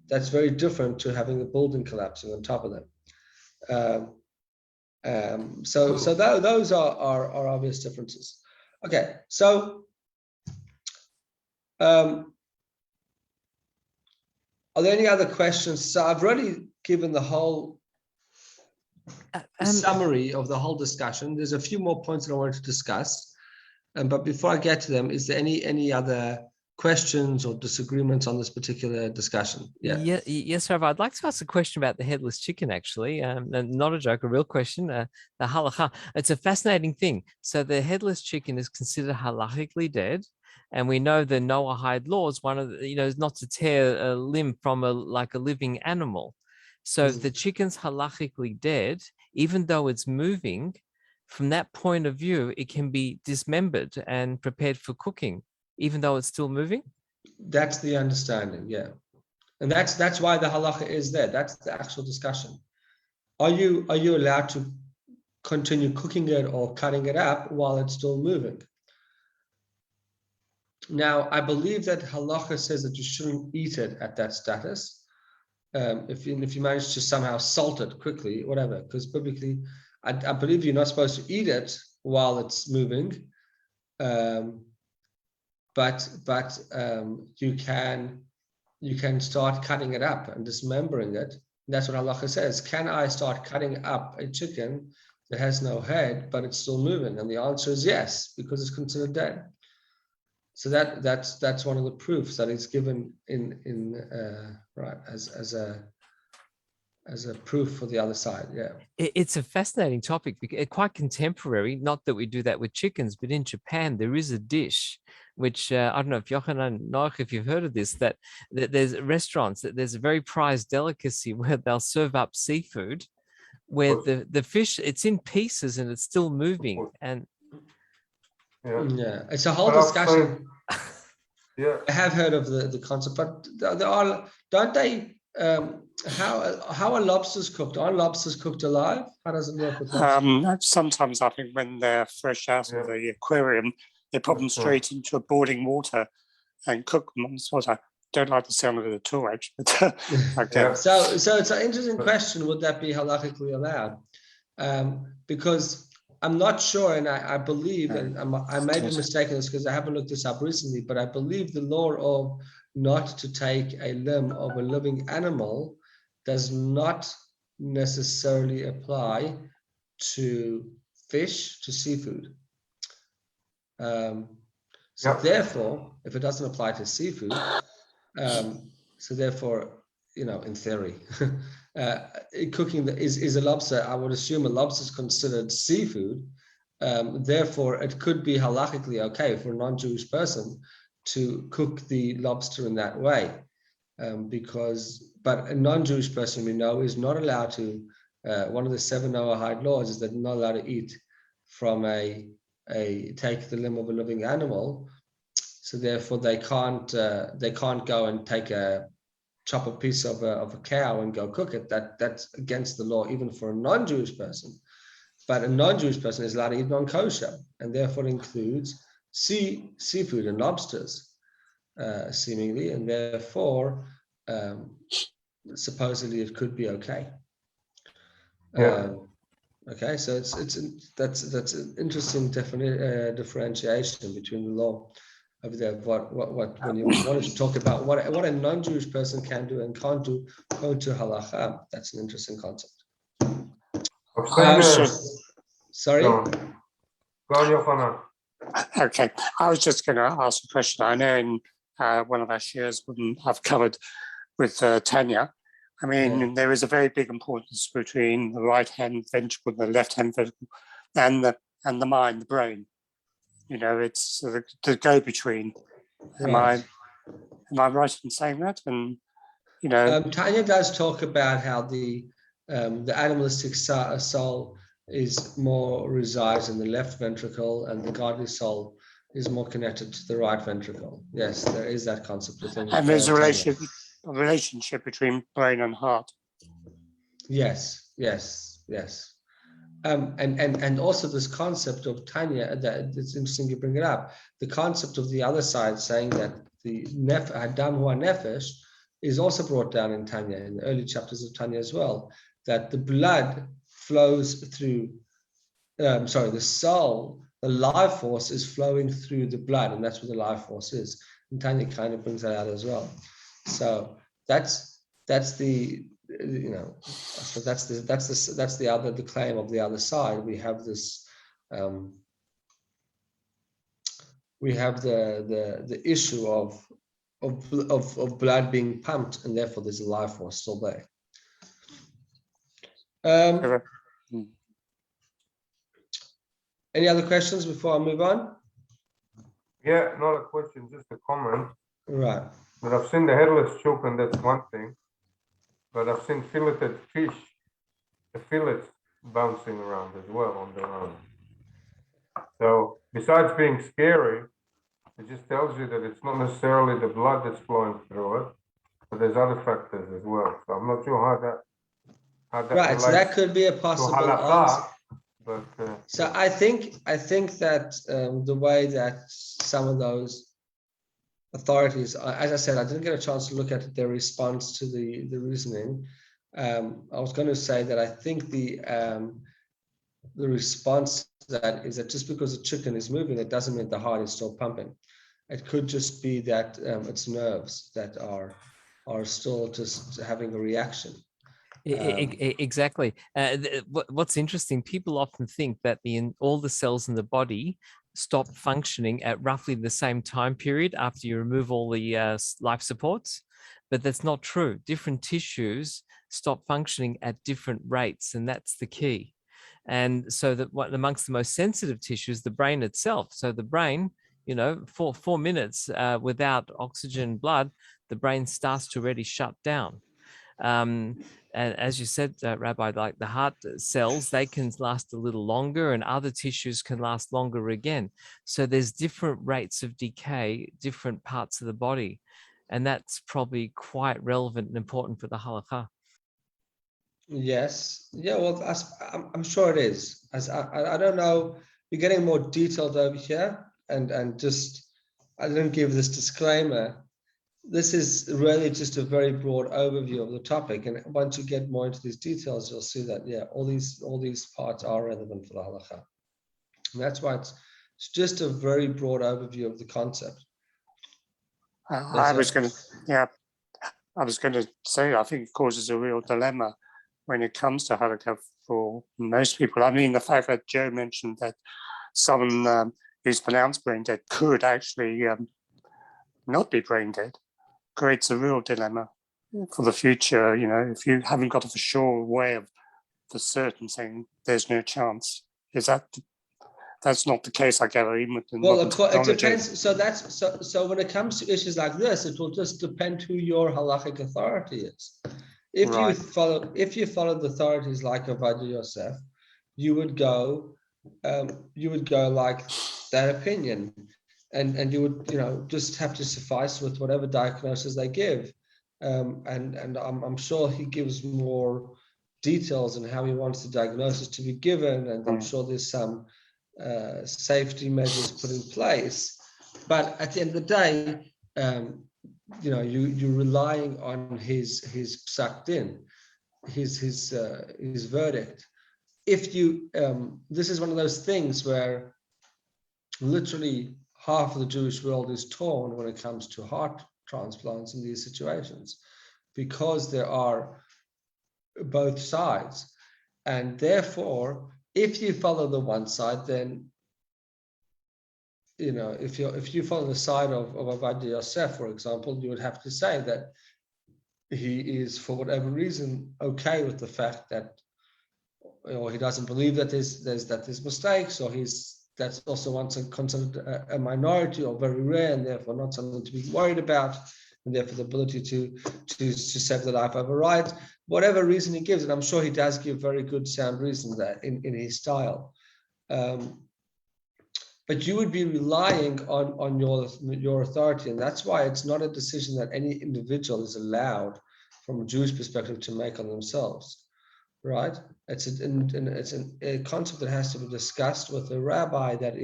that's very different to having a building collapsing on top of them. So those are obvious differences. Okay, so are there any other questions? So I've already given the whole summary of the whole discussion. There's a few more points that I wanted to discuss, but before I get to them, is there any other questions or disagreements on this particular discussion? Yes, Rabbi. I'd like to ask a question about the headless chicken, actually, and not a joke, a real question. The halacha. It's a fascinating thing. So the headless chicken is considered halachically dead, and we know the Noahide law is one of the, is not to tear a limb from a living animal. So if the chicken's halachically dead, even though it's moving, from that point of view, it can be dismembered and prepared for cooking, even though it's still moving? That's the understanding, yeah. And that's why the halacha is there. That's the actual discussion. Are you allowed to continue cooking it or cutting it up while it's still moving? Now, I believe that halacha says that you shouldn't eat it at that status. If you manage to somehow salt it quickly, whatever, because biblically, I believe you're not supposed to eat it while it's moving. But you can start cutting it up and dismembering it. And that's what halacha says. Can I start cutting up a chicken that has no head, but it's still moving? And the answer is yes, because it's considered dead. So that's one of the proofs that is given in right as a proof for the other side. Yeah, it's a fascinating topic, because quite contemporary. Not that we do that with chickens, but in Japan there is a dish which I don't know if Yochanan Noach, if you've heard of this, that there's restaurants that there's a very prized delicacy where they'll serve up seafood where the fish, it's in pieces and it's still moving. And it's a whole discussion. Yeah, I have heard of the concept, but there are, don't they? How are lobsters cooked? Are lobsters cooked alive? How does it work with lobsters? Sometimes I think when they're fresh out of the aquarium, they put them straight into boiling water and cook them. So I don't like the sound of it at all, actually. But, So it's an interesting question. Would that be halachically allowed? Because I'm not sure, and I believe, and I may be mistaken this because I haven't looked this up recently, but I believe the law of not to take a limb of a living animal does not necessarily apply to fish, to seafood. Therefore, if it doesn't apply to seafood, so therefore, in theory, cooking is a lobster. I would assume a lobster is considered seafood. Therefore, it could be halachically okay for a non-Jewish person to cook the lobster in that way, but a non-Jewish person we know is not allowed to. One of the 7 Noahide laws is that they're not allowed to eat from take the limb of a living animal. So therefore, they can't go and chop a piece of a cow and go cook it. That's against the law, even for a non-Jewish person. But a non-Jewish person is allowed to eat non-kosher, and therefore includes seafood and lobsters, seemingly, and therefore supposedly it could be okay. Okay, so that's an interesting differentiation between the law over there. What when you wanted to talk about what a non-Jewish person can do and can't do going to halacha, that's an interesting concept. Sorry. Go on, Yochanan. Okay, I was just going to ask a question. I know in one of our shares I've covered with Tanya. I mean, there is a very big importance between the right hand ventricle and the left hand ventricle, and the mind, the brain. It's the go-between. Am I Am I right in saying that? And you know, Tanya does talk about how the animalistic soul is more resides in the left ventricle, and the godly soul is more connected to the right ventricle. Yes, there is that concept within. and there's a Tanya. relationship between brain and heart. Yes, yes, yes. And also this concept of Tanya, that it's interesting you bring it up. The concept of the other side saying that the Adam Hua Nefesh is also brought down in Tanya, in the early chapters of Tanya as well, that the blood flows through, the soul, the life force is flowing through the blood, and that's where the life force is. And Tanya kind of brings that out as well. So that's the, so that's the claim of the other side. We have this, we have the issue of blood being pumped, and therefore there's a life force still there. Any other questions before I move on? Yeah, not a question, just a comment. Right. But I've seen the headless chook, and that's one thing. But I've seen filleted fish, the fillets bouncing around as well on their own. So besides being scary, it just tells you that it's not necessarily the blood that's flowing through it, but there's other factors as well. So I'm not sure how that Right. So that could be a to possible halakha, answer. but So I think that the way that some of those authorities, as I said, I didn't get a chance to look at their response to the reasoning. I was going to say that I think the response to that is that just because the chicken is moving, it doesn't mean the heart is still pumping. It could just be that it's nerves that are still just having a reaction. Exactly. What's interesting, people often think that all the cells in the body stop functioning at roughly the same time period after you remove all the life supports, but that's not true. Different tissues stop functioning at different rates, and that's the key. And so that amongst the most sensitive tissues, the brain itself. So the brain, for 4 minutes without oxygen blood, the brain starts to already shut down. And as you said, Rabbi, like the heart cells, they can last a little longer, and other tissues can last longer again. So there's different rates of decay, different parts of the body. And that's probably quite relevant and important for the halakha. Yes. Yeah, well, I'm sure it is. As I don't know, you're getting more detailed over here, and just, I didn't give this disclaimer. This is really just a very broad overview of the topic, and once you get more into these details, you'll see that all these parts are relevant for the halakha. And that's why it's just a very broad overview of the concept. I was going to say, I think it causes a real dilemma when it comes to halakha for most people. I mean, the fact that Joe mentioned that someone who's pronounced brain dead could actually not be brain dead creates a real dilemma for the future. If you haven't got a for sure way of for certain saying there's no chance, that's not the case, I gather, even with the modern technology. It depends. So when it comes to issues like this, it will just depend who your halachic authority is. If you follow the authorities like Ovadia Yosef, you would go like that opinion, and you would just have to suffice with whatever diagnosis they give, and I'm sure he gives more details on how he wants the diagnosis to be given, and I'm sure there's some safety measures put in place. But at the end of the day, you're relying on his psak din, his verdict. If you this is one of those things where literally half of the Jewish world is torn when it comes to heart transplants in these situations, because there are both sides. And therefore, if you follow the one side, then if you follow the side of Ovadia Yosef, for example, you would have to say that he is, for whatever reason, okay with the fact that, or he doesn't believe that there's mistakes, or that's also once considered a minority or very rare, and therefore not something to be worried about. and therefore the ability to save the life overrides whatever reason he gives. And I'm sure he does give very good, sound reasons that in his style. But you would be relying on your authority, and that's why it's not a decision that any individual is allowed from a Jewish perspective to make on themselves, right? It's a concept that has to be discussed with a rabbi that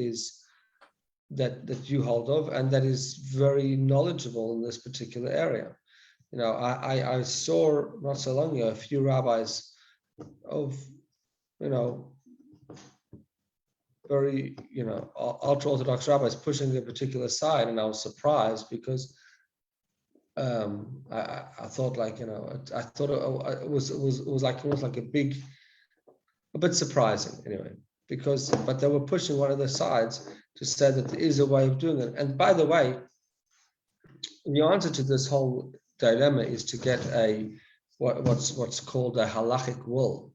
you hold of and that is very knowledgeable in this particular area. You know, I saw not so long ago a few rabbis of, you know, very, you know, ultra-Orthodox rabbis pushing a particular side, and I was surprised because I thought, like, you know, I thought it was like almost like a bit surprising anyway, but they were pushing one of the sides to say that there is a way of doing it. And by the way, the answer to this whole dilemma is to get what's called a halachic will,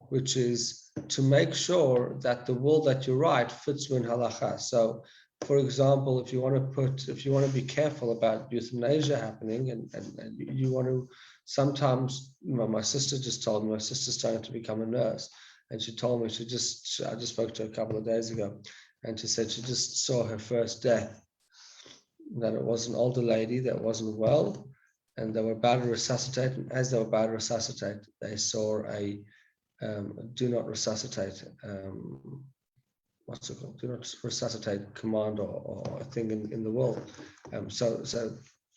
which is to make sure that the will that you write fits within halacha. So, for example, if you want to be careful about euthanasia happening, and you want to sometimes, you know, my sister just told me, my sister's starting to become a nurse, and she told me I just spoke to her a couple of days ago, and she said she just saw her first death, that it was an older lady that wasn't well, and they were about to resuscitate, and as they were about to resuscitate, they saw a do not resuscitate, what's it called? Do not resuscitate command or a thing in the world. So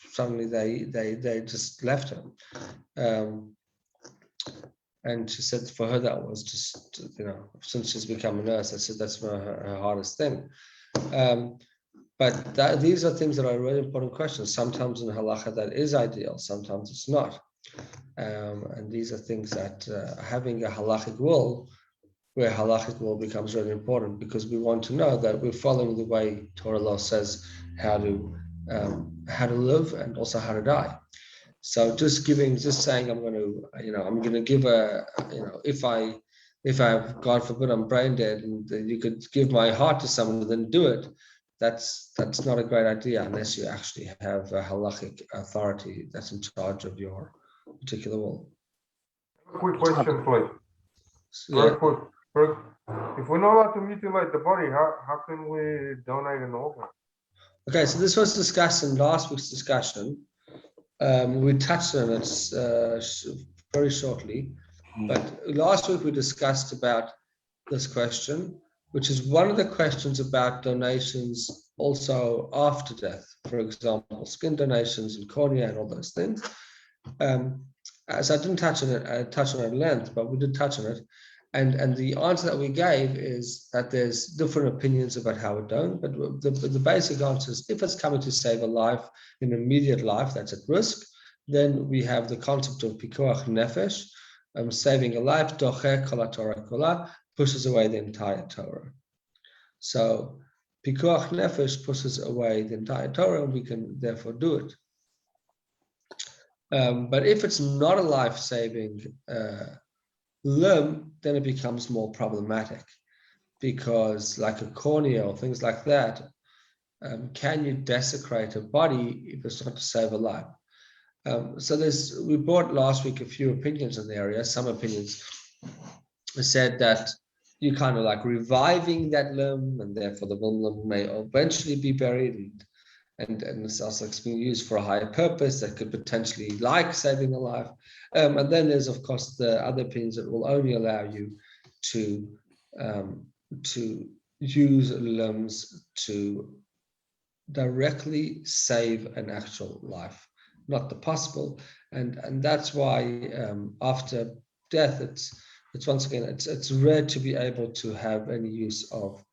suddenly they just left her. And she said for her that was just, you know, since she's become a nurse, I said that's her hardest thing. But these are things that are really important questions. Sometimes in halacha that is ideal, sometimes it's not. And these are things that having a halachic will, where halachic will becomes really important, because we want to know that we're following the way Torah law says how to live and also how to die. So just saying I'm going to give if I God forbid I'm brain dead and you could give my heart to someone and then do it, that's not a great idea unless you actually have a halachic authority that's in charge of your particular will. Quick question, please. Yeah. If we're not allowed to mutilate the body, how can we donate an organ? Okay, so this was discussed in last week's discussion. We touched on it very shortly, but last week we discussed about this question, which is one of the questions about donations also after death. For example, skin donations and cornea and all those things. As I didn't touch on it, I touched on it at length, but we did touch on it. And the answer that we gave is that there's different opinions about how it's done, but the basic answer is if it's coming to save a life, an immediate life that's at risk, then we have the concept of pikuach nefesh, saving a life, doche kol haTorah kula, pushes away the entire Torah. So pikuach nefesh pushes away the entire Torah, and we can therefore do it. But if it's not a life-saving limb, then it becomes more problematic, because like a cornea or things like that, can you desecrate a body if it's not to save a life? So we brought last week a few opinions in the area. Some opinions said that you kind of like reviving that limb, and therefore the limb may eventually be buried, and it's also being used for a higher purpose that could potentially like saving a life. And then there's of course the other opinions that will only allow you to use limbs to directly save an actual life, not the possible. And that's why after death, it's once again, it's rare to be able to have any use of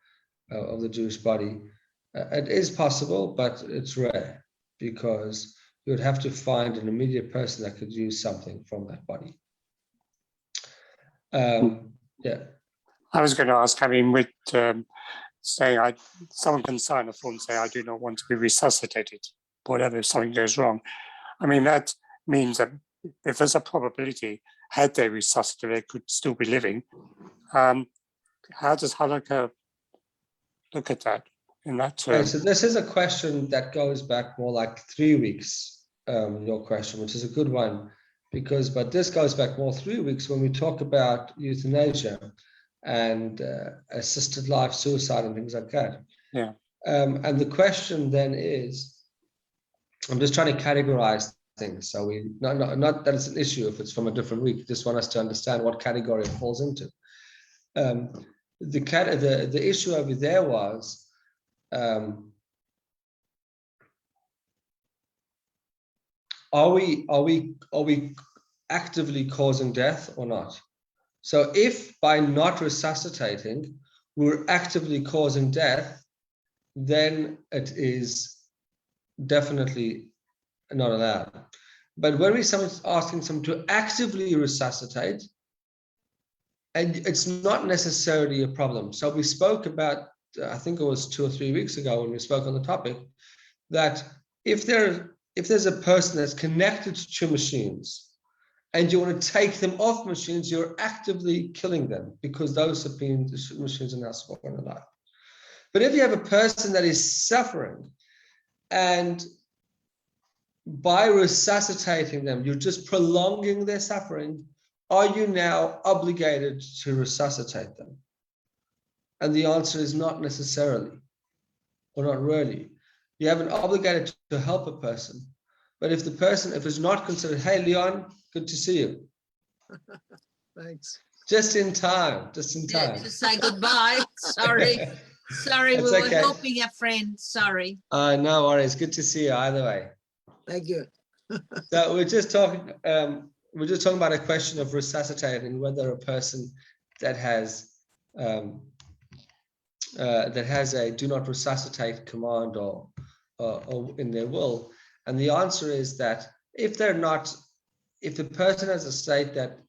the Jewish body. It is possible, but it's rare, because you would have to find an immediate person that could use something from that body. Yeah. I was going to ask, I mean, with saying someone can sign a form and say, I do not want to be resuscitated, whatever, if something goes wrong. I mean, that means that if there's a probability, had they resuscitated, they could still be living. How does Halakha look at that in that term? Okay, so this is a question that goes back more like 3 weeks your question, which is a good one, but this goes back more 3 weeks when we talk about euthanasia and assisted life, suicide, and things like that. Yeah. And the question then is, I'm just trying to categorize things. So we not that it's an issue if it's from a different week. Just want us to understand what category it falls into. The issue over there was are we actively causing death or not? So if by not resuscitating we're actively causing death, then it is definitely not allowed. But when we someone's asking someone to actively resuscitate, and it's not necessarily a problem. So we spoke about, I think it was 2 or 3 weeks ago when we spoke on the topic, that if there's a person that's connected to machines and you want to take them off machines, you're actively killing them because those machines are now supporting their life. But if you have a person that is suffering and by resuscitating them, you're just prolonging their suffering, are you now obligated to resuscitate them? And the answer is not necessarily, or not really. You haven't obligated to help a person. But if it's not considered, hey, Leon, good to see you. Thanks. Just in time. To say goodbye. Sorry, It's we were okay. helping a friend. Sorry. No worries. Good to see you either way. Thank you. So we're just talking about a question of resuscitating, whether a person that has a do not resuscitate command or in their will. And the answer is that if the person has a state that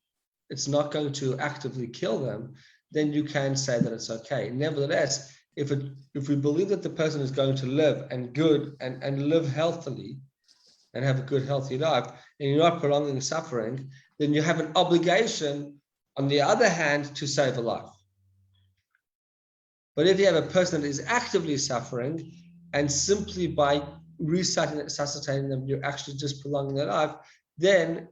it's not going to actively kill them, then you can say that it's okay. Nevertheless, if we believe that the person is going to live and live healthily and have a good, healthy life, and you're not prolonging suffering, then you have an obligation, on the other hand, to save a life. But if you have a person that is actively suffering, and simply by resuscitating them, you're actually just prolonging their life, then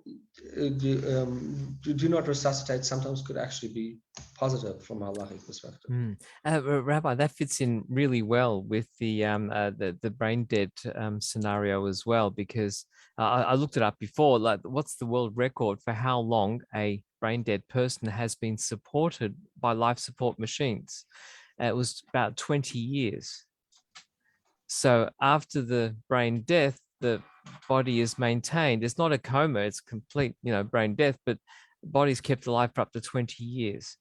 do not resuscitate sometimes could actually be positive from a halachic perspective. Rabbi, that fits in really well with the brain dead scenario as well, because I looked it up before. Like, what's the world record for how long a brain dead person has been supported by life support machines? It was about 20 years. So after the brain death, the body is maintained. It's not a coma, it's complete, brain death, but the body's kept alive for up to 20 years.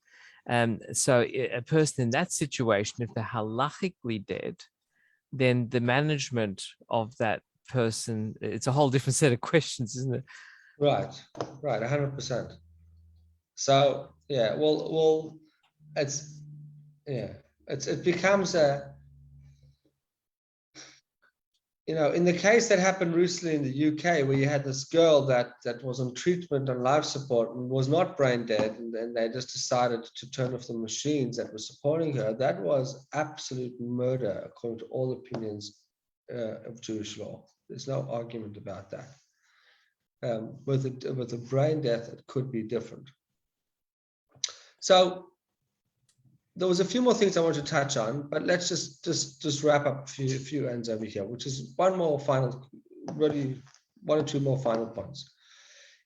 So a person in that situation, if they're halachically dead, then the management of that person, it's a whole different set of questions, isn't it? Right, 100%. So yeah, well, it becomes a, in the case that happened recently in the UK, where you had this girl that was on treatment and life support and was not brain dead, and then they just decided to turn off the machines that were supporting her, that was absolute murder, according to all opinions of Jewish law. There's no argument about that. With the brain death, it could be different. So there was a few more things I want to touch on, but let's just wrap up a few ends over here, which is one or two more final points.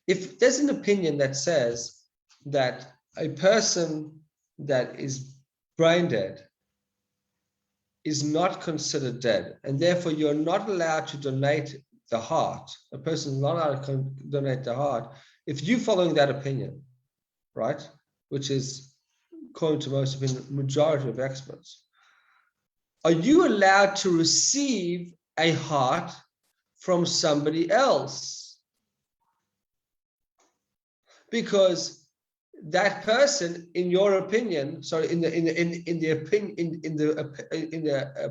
If there's an opinion that says that a person that is brain dead is not considered dead, and therefore you're not allowed to donate the heart, a person is not allowed to donate the heart, if you're following that opinion, right, which is according to most of the majority of experts, are you allowed to receive a heart from somebody else? Because that person, in your opinion, sorry, in the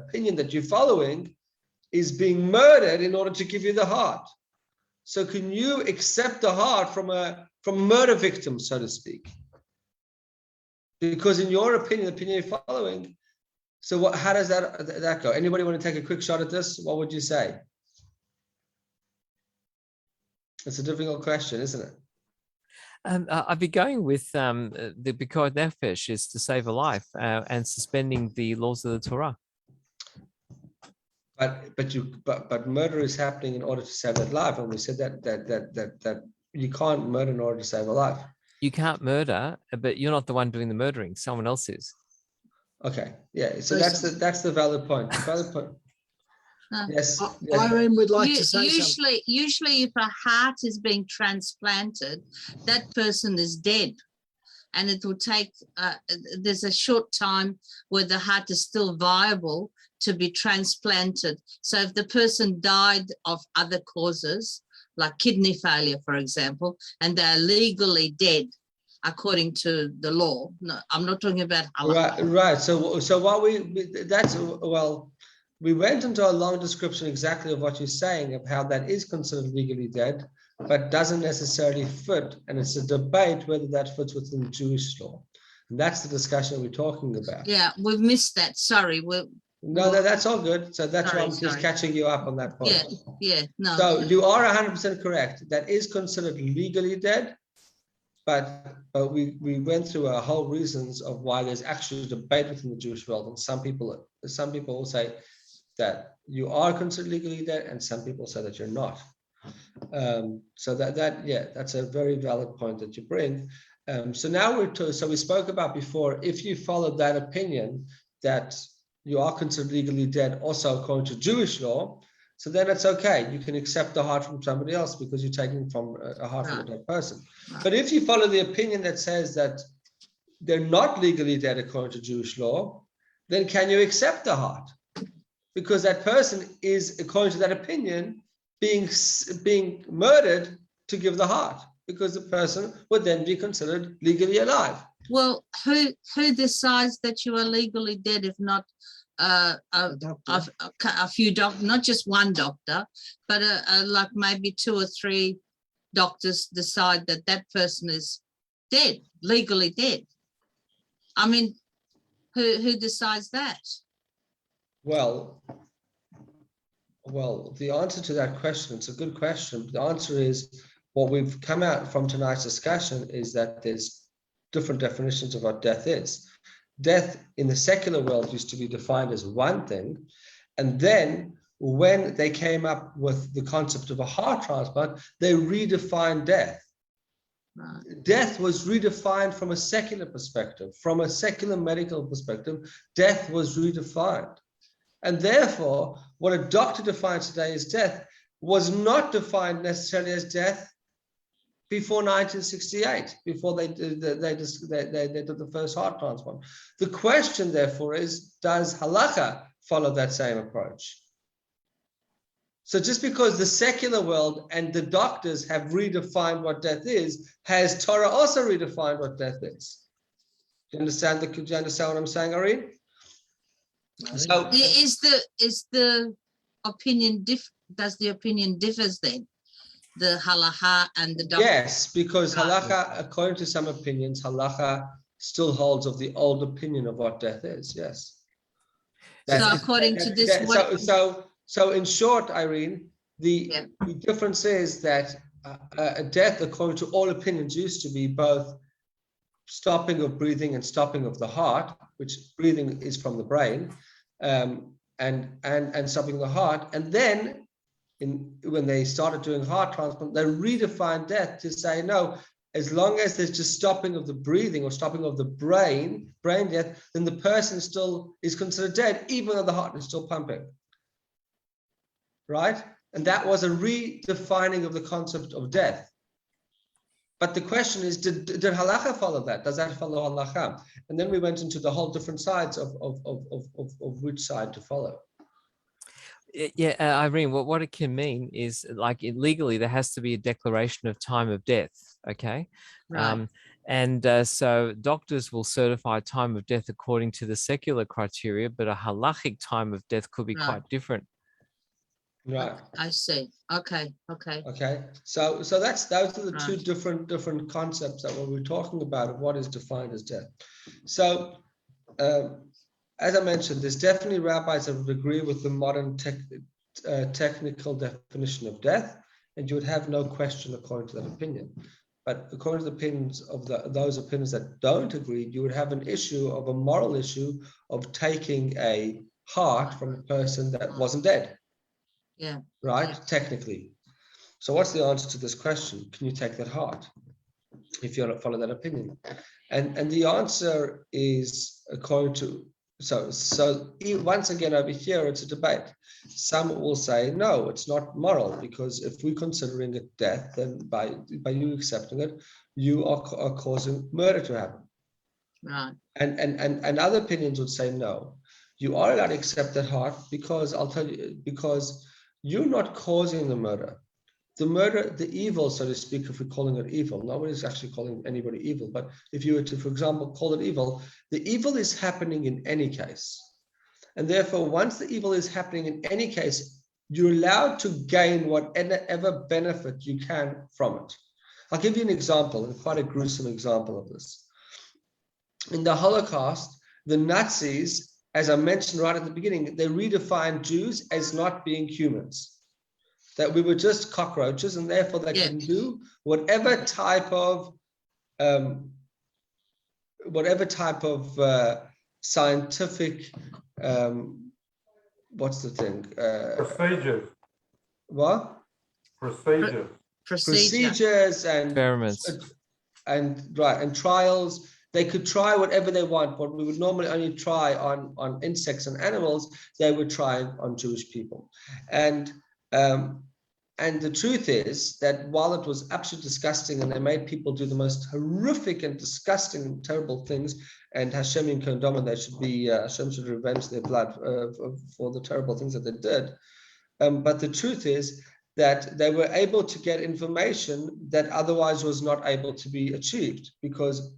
opinion that you're following, is being murdered in order to give you the heart. So can you accept the heart from a murder victim, so to speak? Because in your opinion, the opinion you're following, so how does that go? Anybody want to take a quick shot at this? What would you say? It's a difficult question, isn't it? I'd be going with the Bikor Nefesh is to save a life and suspending the laws of the Torah. But murder is happening in order to save that life, and we said that you can't murder in order to save a life. You can't murder, but you're not the one doing the murdering. Someone else is. Okay, yeah. So that's the valid point. The valid point. Yes. Irene would like to say something. Usually if a heart is being transplanted, that person is dead. And it will take, there's a short time where the heart is still viable to be transplanted. So if the person died of other causes, like kidney failure, for example, and they're legally dead, according to the law. No, I'm not talking about halakha. Right. So what we went into a long description exactly of what you're saying of how that is considered legally dead, but doesn't necessarily fit. And it's a debate whether that fits within Jewish law. And that's the discussion we're talking about. Yeah, we've missed that. Sorry. No, that's all good. So that's why I'm just catching you up on that point. Yeah, no. So you are 100% correct. That is considered legally dead, but we went through a whole reasons of why there's actually a debate within the Jewish world. And some people will say that you are considered legally dead, and some people say that you're not. So that's a very valid point that you bring. So now we spoke about before, if you follow that opinion that you are considered legally dead also according to Jewish law, so then it's okay. You can accept the heart from somebody else because you're taking from a heart from a dead person. But if you follow the opinion that says that they're not legally dead according to Jewish law, then can you accept the heart? Because that person is, according to that opinion, being murdered to give the heart, because the person would then be considered legally alive. Well, who decides that you are legally dead if not a few doctors, not just one doctor, but like maybe 2 or 3 doctors decide that that person is dead, legally dead? I mean, who decides that? Well, the answer to that question, it's a good question. The answer is, what we've come out from tonight's discussion is that there's different definitions of what death is. Death in the secular world used to be defined as one thing. And then when they came up with the concept of a heart transplant, they redefined death. Right. Death was redefined from a secular perspective, from a secular medical perspective. Death was redefined. And therefore, what a doctor defines today as death was not defined necessarily as death before 1968, before they did the first heart transplant. The question, therefore, is, does halakha follow that same approach? So just because the secular world and the doctors have redefined what death is, has Torah also redefined what death is? Do you understand what I'm saying, Irene? So is the opinion does the opinion differs then, the halacha and the doctor? Yes, because halacha, according to some opinions, halacha still holds of the old opinion of what death is. Yes. So according to this, so in short, Irene, the difference is that a death, according to all opinions, used to be both stopping of breathing and stopping of the heart, which breathing is from the brain, and stopping the heart. And then when they started doing heart transplant, they redefined death to say, no, as long as there's just stopping of the breathing or stopping of the brain death, then the person still is considered dead, even though the heart is still pumping. Right? And that was a redefining of the concept of death. But the question is, did halakha follow that? Does that follow halakha? And then we went into the whole different sides of which side to follow. Yeah, Irene, what it can mean is, like, legally there has to be a declaration of time of death. Okay. Right. So doctors will certify time of death according to the secular criteria, but a halachic time of death could be quite different. Right. I see. Okay. So those are the two different concepts that we're talking about of what is defined as death. So as I mentioned, there's definitely rabbis that would agree with the modern technical definition of death, and you would have no question according to that opinion. But according to the opinions of those opinions that don't agree, you would have an issue of a moral issue of taking a heart from a person that wasn't dead. Yeah. Right? Yeah. Technically. So what's the answer to this question? Can you take that heart if you follow that opinion? And the answer is according to, so once again over here, it's a debate. Some will say, no, it's not moral, because if we're considering it death, then by you accepting it, you are causing murder to happen. Right. And other opinions would say, no, you are allowed to accept that heart because I'll tell you, because you're not causing the murder. The murder, the evil, so to speak, if we're calling it evil, nobody's actually calling anybody evil, but if you were to, for example, call it evil, the evil is happening in any case. And therefore, once the evil is happening in any case, you're allowed to gain whatever benefit you can from it. I'll give you an example, and quite a gruesome example of this. In the Holocaust, the Nazis, as I mentioned right at the beginning, they redefined Jews as not being humans. That we were just cockroaches, and therefore they can do whatever type of scientific what's the thing? Procedures. What? Procedures and Experiments. and trials. They could try whatever they want. What we would normally only try on insects and animals, they would try on Jewish people. And the truth is that while it was absolutely disgusting and they made people do the most horrific and disgusting and terrible things, and Hashem in Kondom, they should be, Hashem should revenge their blood for the terrible things that they did. But the truth is that they were able to get information that otherwise was not able to be achieved, because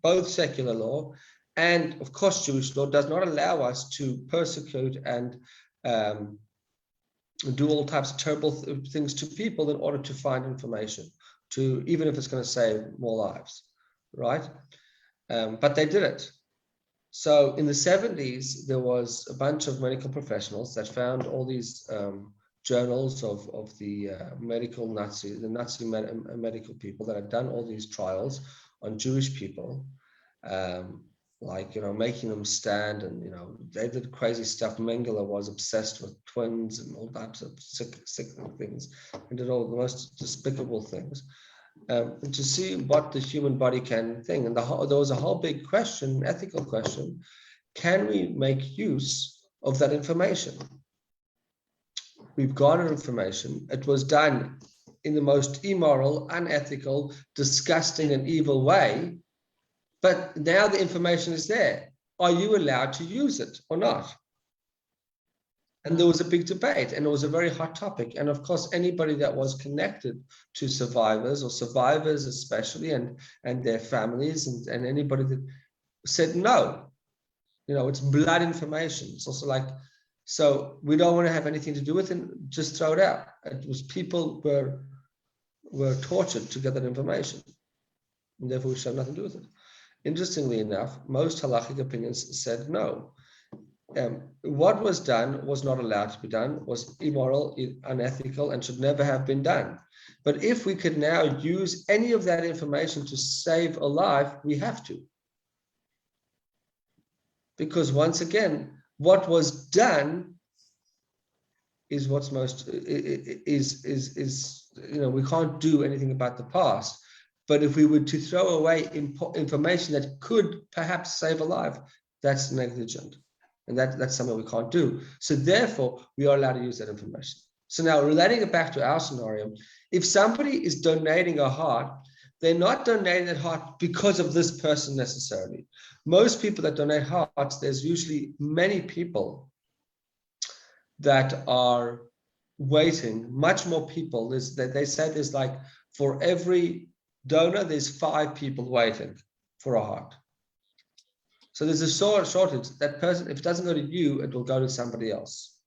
both secular law and, of course, Jewish law does not allow us to persecute and do all types of terrible things to people in order to find information, to even if it's going to save more lives, right? But they did it. So in the 70s, there was a bunch of medical professionals that found all these journals of the Nazi medical people that had done all these trials on Jewish people, like, making them stand, and, they did crazy stuff. Mengele was obsessed with twins and all types of sick things, and did all the most despicable things, and to see what the human body can think. And there was a whole big question, ethical question: can we make use of that information? We've garnered information. It was done in the most immoral, unethical, disgusting, and evil way. But now the information is there. Are you allowed to use it or not? And there was a big debate, and it was a very hot topic. And of course, anybody that was connected to survivors, or survivors especially, and their families, and anybody that said no, it's blood information. It's also like, so we don't want to have anything to do with it, just throw it out. It was people were tortured to get that information, and therefore we should have nothing to do with it. Interestingly enough, most halachic opinions said no. What was done was not allowed to be done, was immoral, unethical, and should never have been done. But if we could now use any of that information to save a life, we have to. Because once again, what was done is what's most, we can't do anything about the past. But if we were to throw away information that could perhaps save a life, that's negligent. And that's something we can't do. So therefore, we are allowed to use that information. So now, relating it back to our scenario, if somebody is donating a heart, they're not donating that heart because of this person necessarily. Most people that donate hearts, there's usually many people that are waiting, much more people. They say there's like, for every donor, there's 5 people waiting for a heart. So there's a shortage. That person, if it doesn't go to you, it will go to somebody else.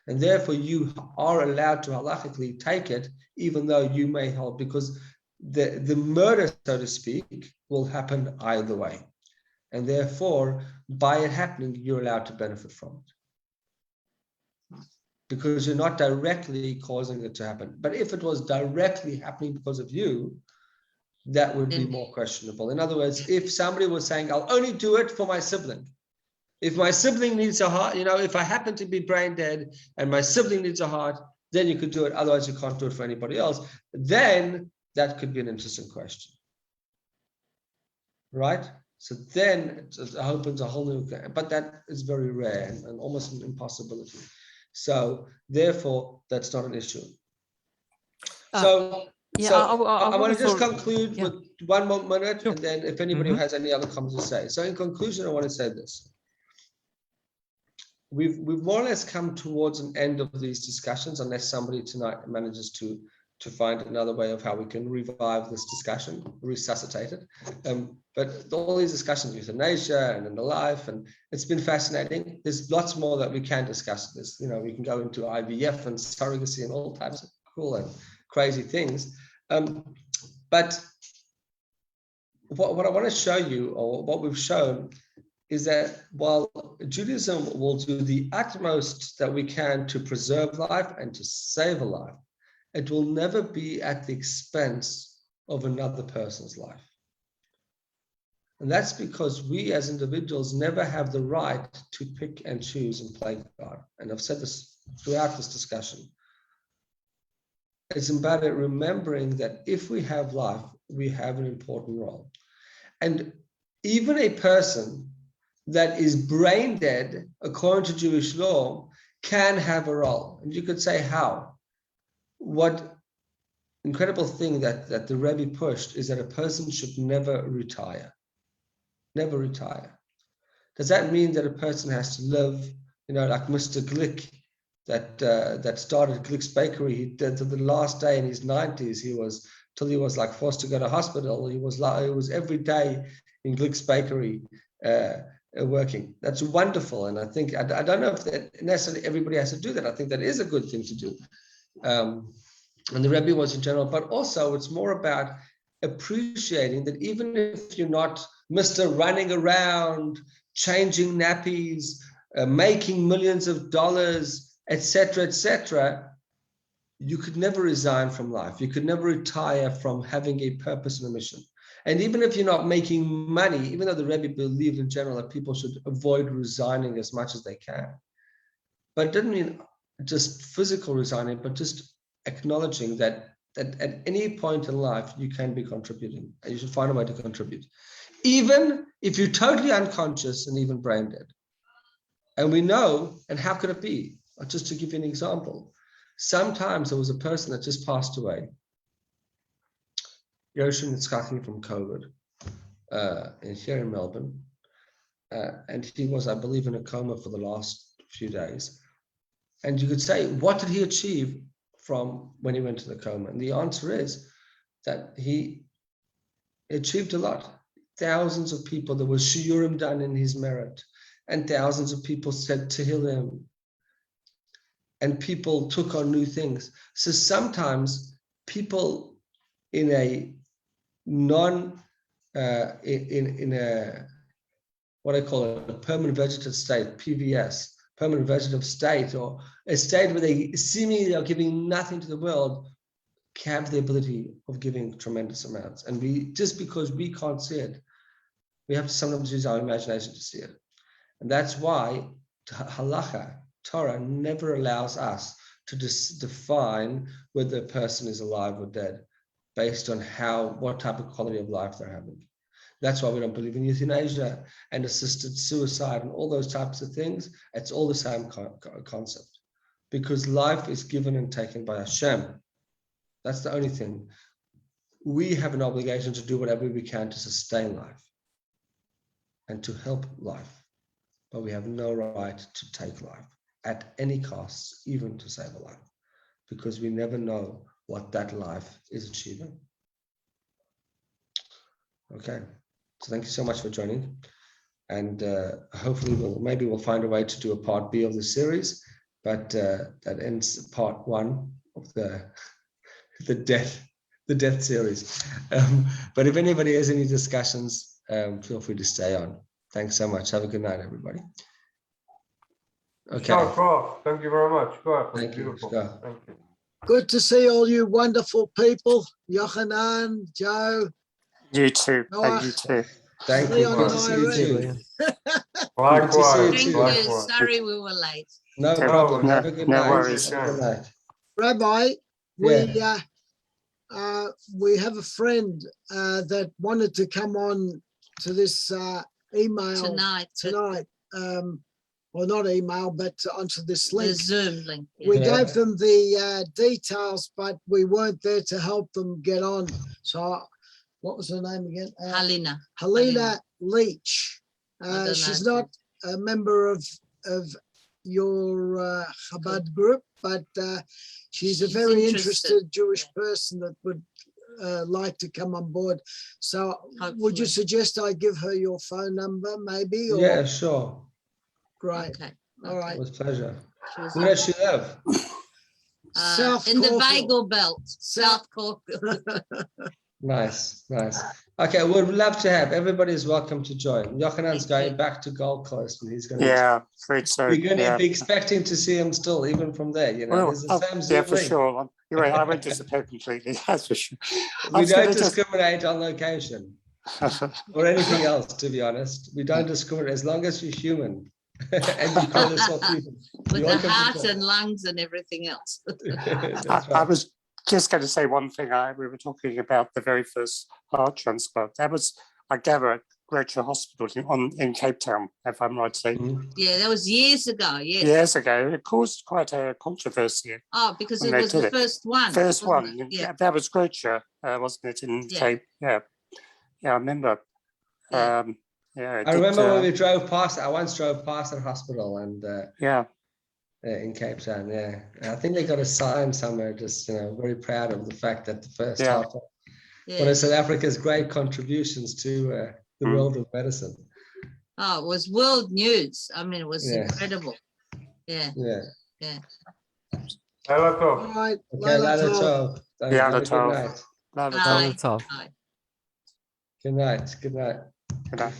And therefore you are allowed to halachically take it, even though you may help, because the murder, so to speak, will happen either way. And therefore, by it happening, you're allowed to benefit from it. because you're not directly causing it to happen. But if it was directly happening because of you, that would be more questionable. In other words, if somebody was saying, I'll only do it for my sibling. If my sibling needs a heart, if I happen to be brain dead and my sibling needs a heart, then you could do it. Otherwise, you can't do it for anybody else. Then that could be an interesting question. Right? So then it opens a whole new, but that is very rare and almost an impossibility. So therefore, that's not an issue. So I want to just conclude with one more minute, and then if anybody has any other comments to say. So in conclusion, I want to say this. We've more or less come towards an end of these discussions, unless somebody tonight manages to find another way of how we can revive this discussion, resuscitate it. But all these discussions, euthanasia and in the life, and it's been fascinating. There's lots more that we can discuss. This, we can go into IVF and surrogacy and all types of cool and crazy things. But what I want to show you, or what we've shown, is that while Judaism will do the utmost that we can to preserve life and to save a life, it will never be at the expense of another person's life. And that's because we as individuals never have the right to pick and choose and play God. And I've said this throughout this discussion. It's about it remembering that if we have life, we have an important role. And even a person that is brain dead, according to Jewish law, can have a role. And you could say, how? What incredible thing that the Rebbe pushed is that a person should never retire. Never retire. Does that mean that a person has to live, like Mr. Glick, that started Glick's Bakery? He did to the last day in his 90s. Till he was like forced to go to hospital. It was every day in Glick's Bakery working. That's wonderful. And I think, I don't know if that necessarily everybody has to do that. I think that is a good thing to do. And the Rebbe was in general, but also it's more about appreciating that even if you're not Mr. running around, changing nappies, making millions of dollars, etc., you could never resign from life. You could never retire from having a purpose and a mission. And even if you're not making money, even though the Rebbe believed in general that people should avoid resigning as much as they can, but it didn't mean just physical resigning, but just acknowledging that at any point in life, you can be contributing and you should find a way to contribute. Even if you're totally unconscious and even brain dead. And we know, and how could it be? Just to give you an example, sometimes there was a person that just passed away, Yoshin Itzchaki from COVID, here in Melbourne. And he was, I believe, in a coma for the last few days. And you could say, what did he achieve from when he went to the coma? And the answer is that he achieved a lot. Thousands of people, there was shiurim done in his merit, and thousands of people said Tehillim, and people took on new things. So sometimes people in a in a what I call a permanent vegetative state, PVS, permanent vegetative state, or a state where they seemingly are giving nothing to the world, have the ability of giving tremendous amounts. And we, just because we can't see it, we have to sometimes use our imagination to see it. And that's why halacha, Torah, never allows us to define whether a person is alive or dead based on what type of quality of life they're having. That's why we don't believe in euthanasia and assisted suicide and all those types of things. It's all the same concept, because life is given and taken by Hashem. That's the only thing. We have an obligation to do whatever we can to sustain life and to help life, but we have no right to take life at any cost, even to save a life, because we never know what that life is achieving. Okay, so thank you so much for joining, and hopefully we'll find a way to do a part B of the series, but that ends part 1 of the death series. But if anybody has any discussions, feel free to stay on. Thanks so much. Have a good night, everybody. Okay. Sure, Prof. Thank you very much. Go ahead. Thank you. Beautiful. Sure. Thank you. Good to see all you wonderful people. Yochanan, Joe, You too. Noah, And you too. Thank you. Leon Good and to see you Irene. too. Likewise. Thank Thank you. Likewise. Sorry we were late. No No, problem. no- Have a good no night. worries. Have a good night. Rabbi, we have a friend that wanted to come on to this email Tonight, tonight. Well, not email, but onto this the link. Zoom link. yeah. We Yeah. gave them the details, but we weren't there to help them get on. So what was her name again? Halina. Helena Leach. don't She's know. not a member of your Chabad group, but she's a She's very interested. interested Jewish person that would like to come on board. So would you Hopefully. suggest I give her your phone number maybe? Or? Yeah, sure. Great. Okay. All right. With pleasure. She was Where does she live? South in the Cornwall. Bagel Belt, South Cornwall. Nice, nice. Okay, we'd love to have everybody's welcome to join. Yochanan's Thank going you. back to Gold Coast, and he's going to. Yeah, afraid so. We're going to Yeah. be expecting to see him still, even from there. You know, Well, there's the same yeah, Zoom for link. sure. You're right. I won't disappear completely. That's for sure. I We was don't gonna just- discriminate on location or anything else. To be honest, we don't discriminate as long as you're human and you call yourself human. With You're the welcome to heart join. and lungs and everything else. That's I right. was just going to say one thing. We were talking about the very first heart transplant. That was, I gather, at Gretchen Hospital in Cape Town, if I'm right saying. Mhm. Yeah, that was years ago. Yes. Years ago, it caused quite a controversy. Oh, because When it they was did the it. first one. First wasn't one, it? Yeah. that was Gretchen, wasn't it? In Yeah. Cape, yeah, I remember. Yeah. Yeah, I remember when we drove past. I once drove past that hospital and yeah, in Cape Town. Yeah, and I think they got a sign somewhere, just very proud of the fact that the first Yeah. heart. Yeah. One of South Africa's great contributions to the world of medicine. Oh, it was world news. I mean, it was Yeah. incredible. Yeah. Yeah. Hello, All Prof. right. Okay, Laila Lila Tov. Tov. Yeah, Have a Lila good Tov. night. Love it. Bye. Tough. Bye. Good night. Good night. Good night.